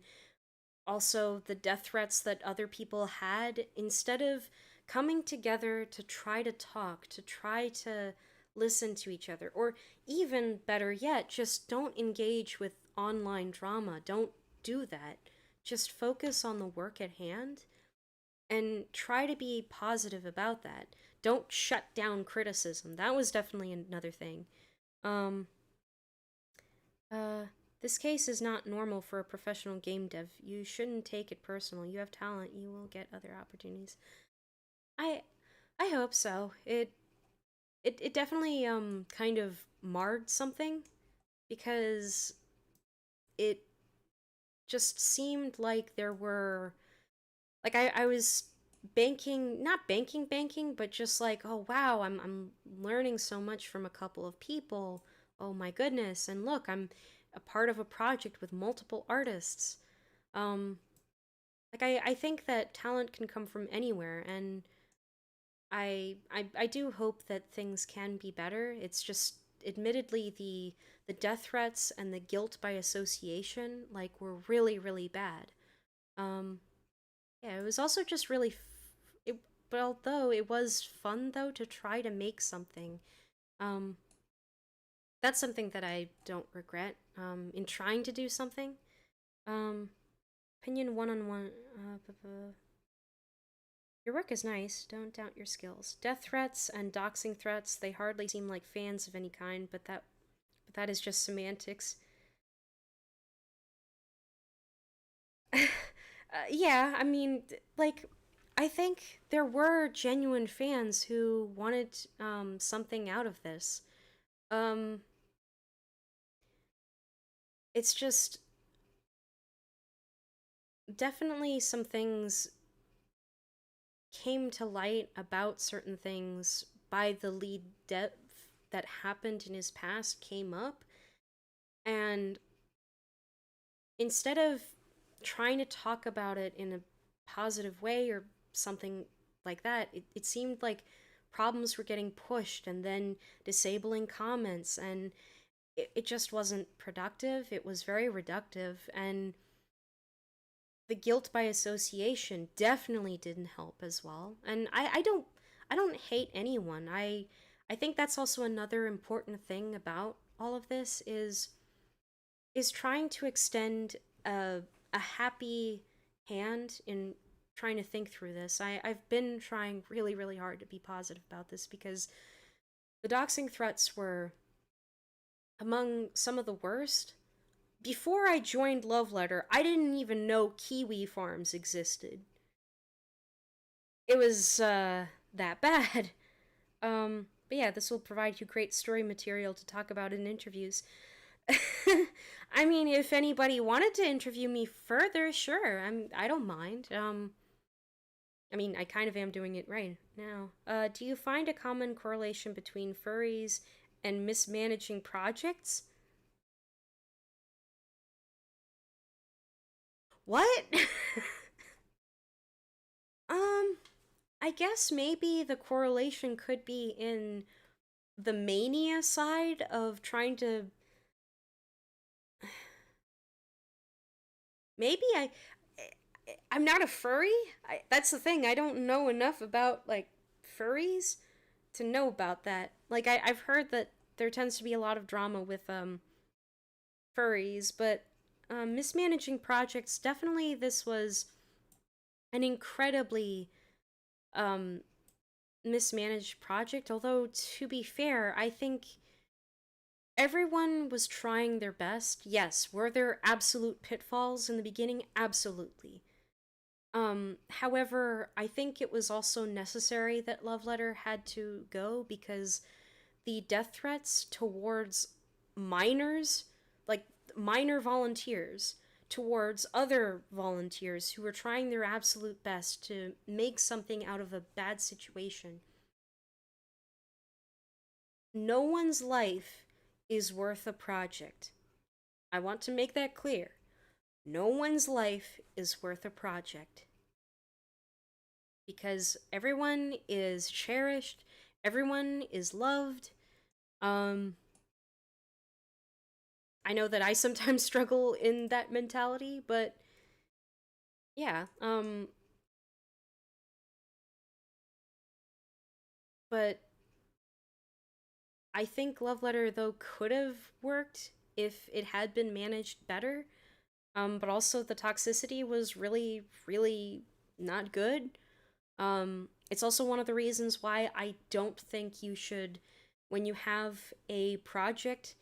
also the death threats that other people had, instead of coming together to try to talk, to try to listen to each other, or even better yet, just don't engage with online drama. Don't do that. Just focus on the work at hand and try to be positive about that. Don't shut down criticism. That was definitely another thing. This case is not normal for a professional game dev. You shouldn't take it personal. You have talent. You will get other opportunities. I hope so. It definitely kind of marred something, because it just seemed like there were, like, I was not banking, but just like, oh wow, I'm learning so much from a couple of people. Oh my goodness, and look, I'm a part of a project with multiple artists. Like, I think that talent can come from anywhere, and I do hope that things can be better. It's just, admittedly, the death threats and the guilt by association, like, were really, really bad. Yeah, it was also just really but although it was fun though to try to make something, that's something that I don't regret in trying to do something. Opinion one-on-one. Your work is nice. Don't doubt your skills. Death threats and doxing threats, they hardly seem like fans of any kind, but that is just semantics. Yeah, I mean, like, I think there were genuine fans who wanted something out of this. It's just definitely some things came to light about certain things by the lead dev that happened in his past came up, and instead of trying to talk about it in a positive way or something like that, it seemed like problems were getting pushed and then disabling comments, and it just wasn't productive. It was very reductive, and the guilt by association definitely didn't help as well. And I don't hate anyone. I think that's also another important thing about all of this is trying to extend a a happy hand in trying to think through this. I've been trying really, really hard to be positive about this because the doxing threats were among some of the worst. Before I joined Love Letter, I didn't even know kiwi farms existed. It was that bad. But yeah, this will provide you great story material to talk about in interviews. I mean, if anybody wanted to interview me further, sure, I don't mind. I mean, I kind of am doing it right now. Do you find a common correlation between furries and mismanaging projects? What? I guess maybe the correlation could be in the mania side of trying to... Maybe I'm not a furry. That's the thing. I don't know enough about, like, furries to know about that. Like, I've heard that there tends to be a lot of drama with, furries, but, mismanaging projects, definitely this was an incredibly, mismanaged project. Although, to be fair, I think everyone was trying their best. Yes, were there absolute pitfalls in the beginning? Absolutely. However, I think it was also necessary that Love Letter had to go because the death threats towards minors, like minor volunteers, towards other volunteers who were trying their absolute best to make something out of a bad situation. No one's life is worth a project. I want to make that clear. No one's life is worth a project. Because everyone is cherished, everyone is loved. I know that I sometimes struggle in that mentality, but yeah, but I think Love Letter, though, could have worked if it had been managed better. But also the toxicity was really, really not good. It's also one of the reasons why I don't think you should, when you have a project,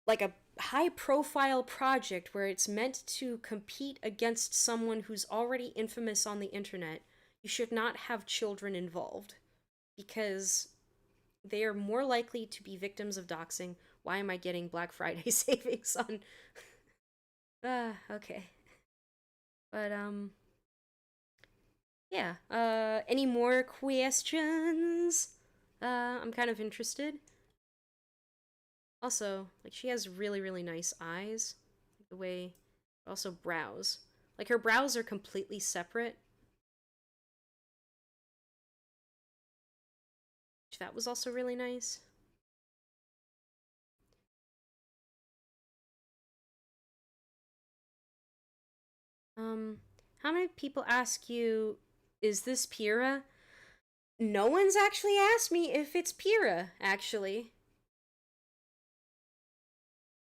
like a high-profile project where it's meant to compete against someone who's already infamous on the internet, you should not have children involved. Because they are more likely to be victims of doxing. Why am I getting Black Friday savings on... okay. But, yeah, any more questions? I'm kind of interested. Also, like, she has really, really nice eyes. The way... Also, brows. Like, her brows are completely separate. That was also really nice. How many people ask you, is this Pyrrha? No one's actually asked me if it's Pyrrha, actually.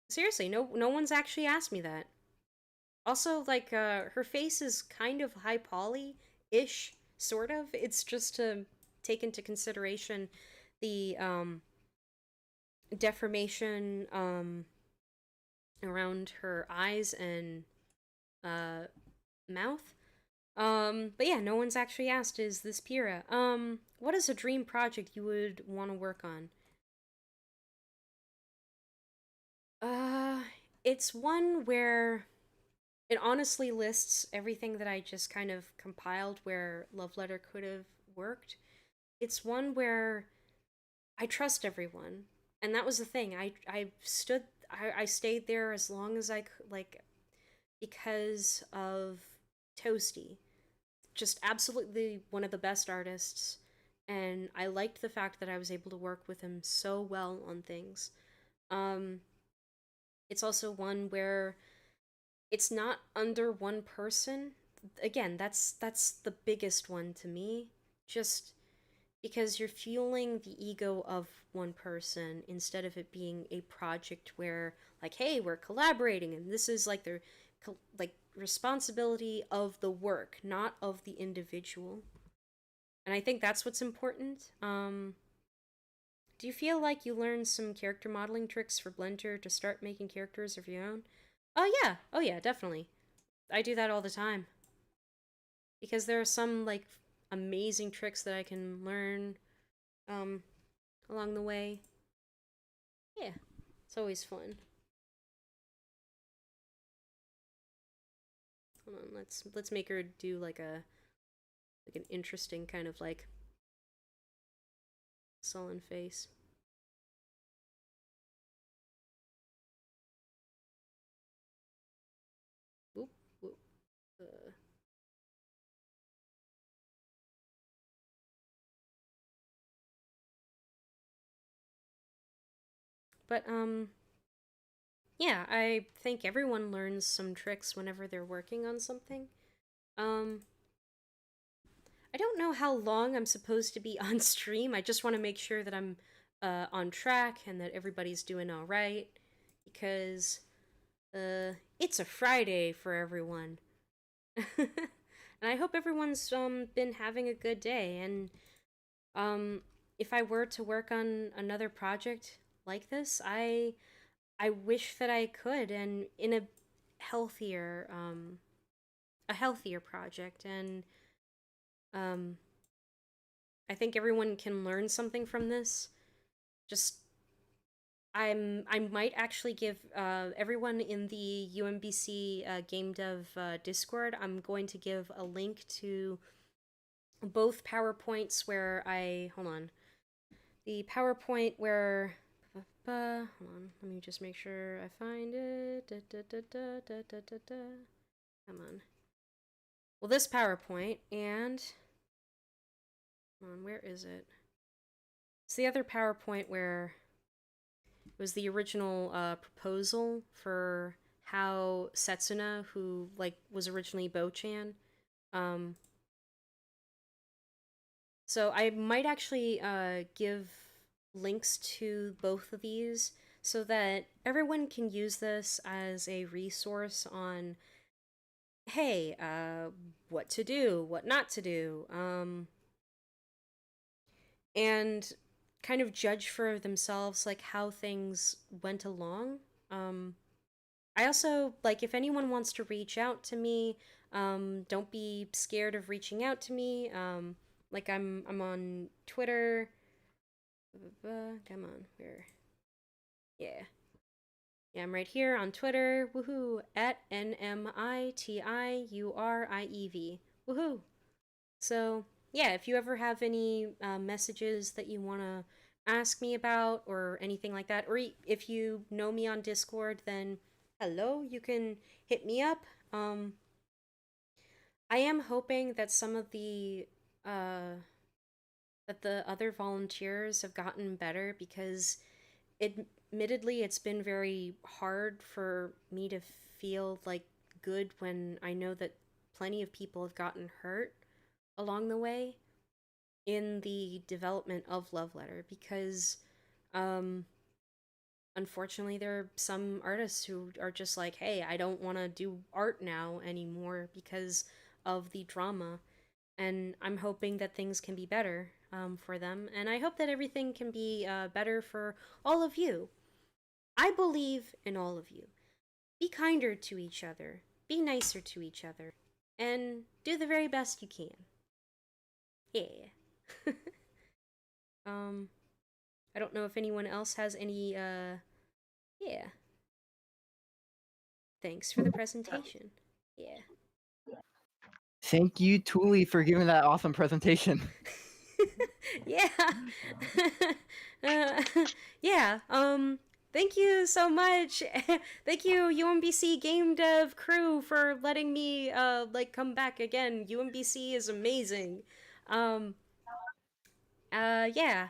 Seriously, no one's actually asked me that. Also, like, her face is kind of high poly-ish, sort of. It's just to take into consideration the, deformation, around her eyes and, mouth. But yeah, no one's actually asked, is this Pyrrha? What is a dream project you would want to work on? It's one where it honestly lists everything that I just kind of compiled where Love Letter could have worked. It's one where I trust everyone. And that was the thing. I stayed there as long as I could, like, because of Toasty. Just absolutely one of the best artists, and I liked the fact that I was able to work with him so well on things. It's also one where it's not under one person. Again, that's the biggest one to me, just because you're fueling the ego of one person instead of it being a project where, like, hey, we're collaborating and this is like the like responsibility of the work, not of the individual. And I think that's what's important. Do you feel like you learned some character modeling tricks for Blender to start making characters of your own? Oh yeah, definitely. I do that all the time. Because there are some like amazing tricks that I can learn along the way. Yeah, it's always fun. Hold on, let's make her do like an interesting kind of like sullen face. Whoop, whoop. But yeah, I think everyone learns some tricks whenever they're working on something. I don't know how long I'm supposed to be on stream. I just want to make sure that I'm on track and that everybody's doing all right, because it's a Friday for everyone. And I hope everyone's been having a good day. And if I were to work on another project like this, I wish that I could, and in a healthier project. And I think everyone can learn something from this. Just I might actually give everyone in the UMBC game dev Discord, I'm going to give a link to both PowerPoints where hold on. The PowerPoint where hold on, let me just make sure I find it. Come on. Well, this PowerPoint, and hold on, where is it? It's the other PowerPoint where it was the original proposal for how Setsuna, who like was originally Bo-chan, so I might actually give links to both of these so that everyone can use this as a resource on, hey, what to do, what not to do, and kind of judge for themselves like how things went along. I also, like, if anyone wants to reach out to me, don't be scared of reaching out to me. Like, I'm on Twitter. Come on, where? Yeah. Yeah, I'm right here on Twitter. Woohoo! At NMITIURIEV. Woohoo! So, yeah, if you ever have any messages that you want to ask me about or anything like that, or if you know me on Discord, then hello, you can hit me up. I am hoping that some of the that the other volunteers have gotten better, because admittedly it's been very hard for me to feel like good when I know that plenty of people have gotten hurt along the way in the development of Love Letter, because unfortunately there are some artists who are just like, hey, I don't want to do art now anymore because of the drama, and I'm hoping that things can be better for them, and I hope that everything can be better for all of you. I believe in all of you. Be kinder to each other, be nicer to each other, and do the very best you can. Yeah. I don't know if anyone else has any, yeah. Thanks for the presentation. Yeah. Thank you, Tulie, for giving that awesome presentation. Yeah. Yeah. Thank you so much. Thank you, UMBC game dev crew, for letting me like come back again. UMBC is amazing. Yeah.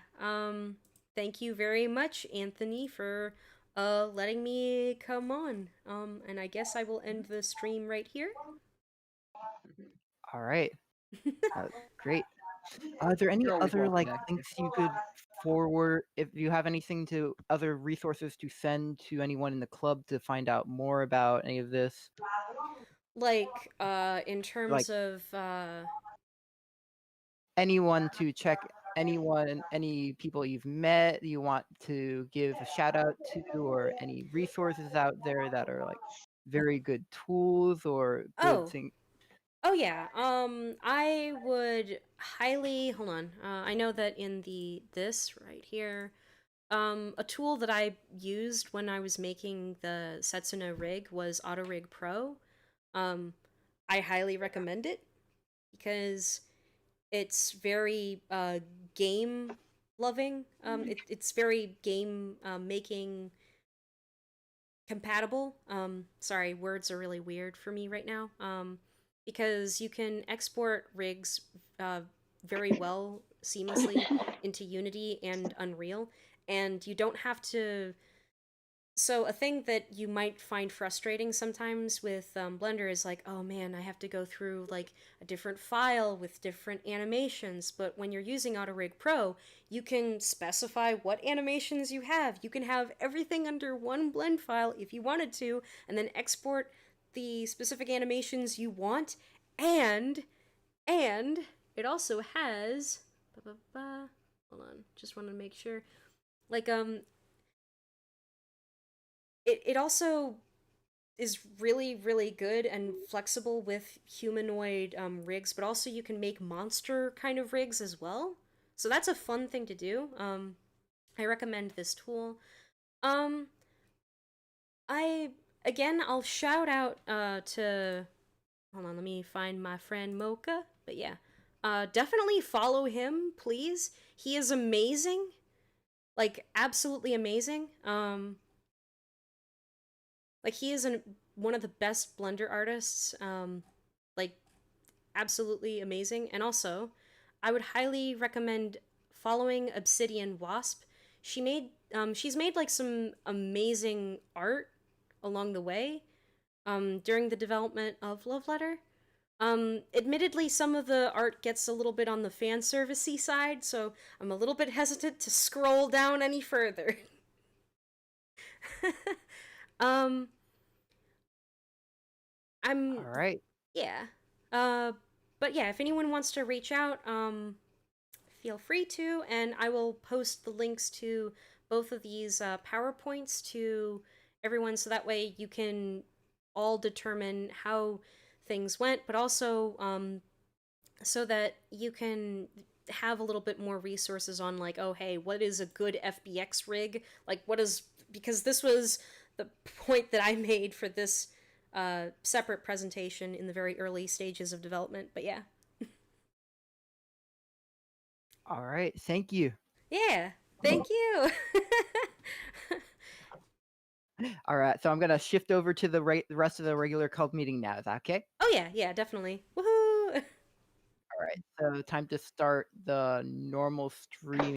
Thank you very much, Anthony, for letting me come on. And I guess I will end the stream right here. All right. Great. Are there any You're always other welcome like back. links you could forward, if you have anything to other resources to send to anyone in the club to find out more about any of this, Like, in terms of, anyone to check, anyone, any people you've met you want to give a shout out to, or any resources out there that are like very good tools or good oh, thing. oh yeah, I would highly, hold on, I know that in this right here, a tool that I used when I was making the Setsuna rig was AutoRig Pro. I highly recommend it because it's very game loving. It's very game making compatible. Sorry, words are really weird for me right now. Because you can export rigs very well seamlessly into Unity and Unreal, and you don't have to. So a thing that you might find frustrating sometimes with Blender is like, oh man, I have to go through like a different file with different animations. But when you're using AutoRig Pro, you can specify what animations you have. You can have everything under one blend file if you wanted to, and then export the specific animations you want. And it also has, hold on, just want to make sure, like it also is really, really good and flexible with humanoid rigs, but also you can make monster kind of rigs as well. So that's a fun thing to do. I recommend this tool. I'll shout out to, hold on, let me find my friend Mocha. But yeah, definitely follow him, please. He is amazing. Like, absolutely amazing. Like, he is one of the best Blender artists, like, absolutely amazing. And also, I would highly recommend following Obsidian Wasp. She's made, like, some amazing art along the way, during the development of Love Letter. Admittedly, some of the art gets a little bit on the fan servicey side, so I'm a little bit hesitant to scroll down any further. All right. Yeah. But yeah, if anyone wants to reach out, feel free to, and I will post the links to both of these PowerPoints to everyone, so that way you can all determine how things went, but also so that you can have a little bit more resources on, like, oh hey, what is a good FBX rig? Like, because this was the point that I made for this separate presentation in the very early stages of development. But yeah. All right. Thank you. Yeah. Thank you. All right. So I'm gonna shift over to the rest of the regular club meeting now. Is that okay? Oh yeah, yeah, definitely. Woohoo! All right. So time to start the normal stream.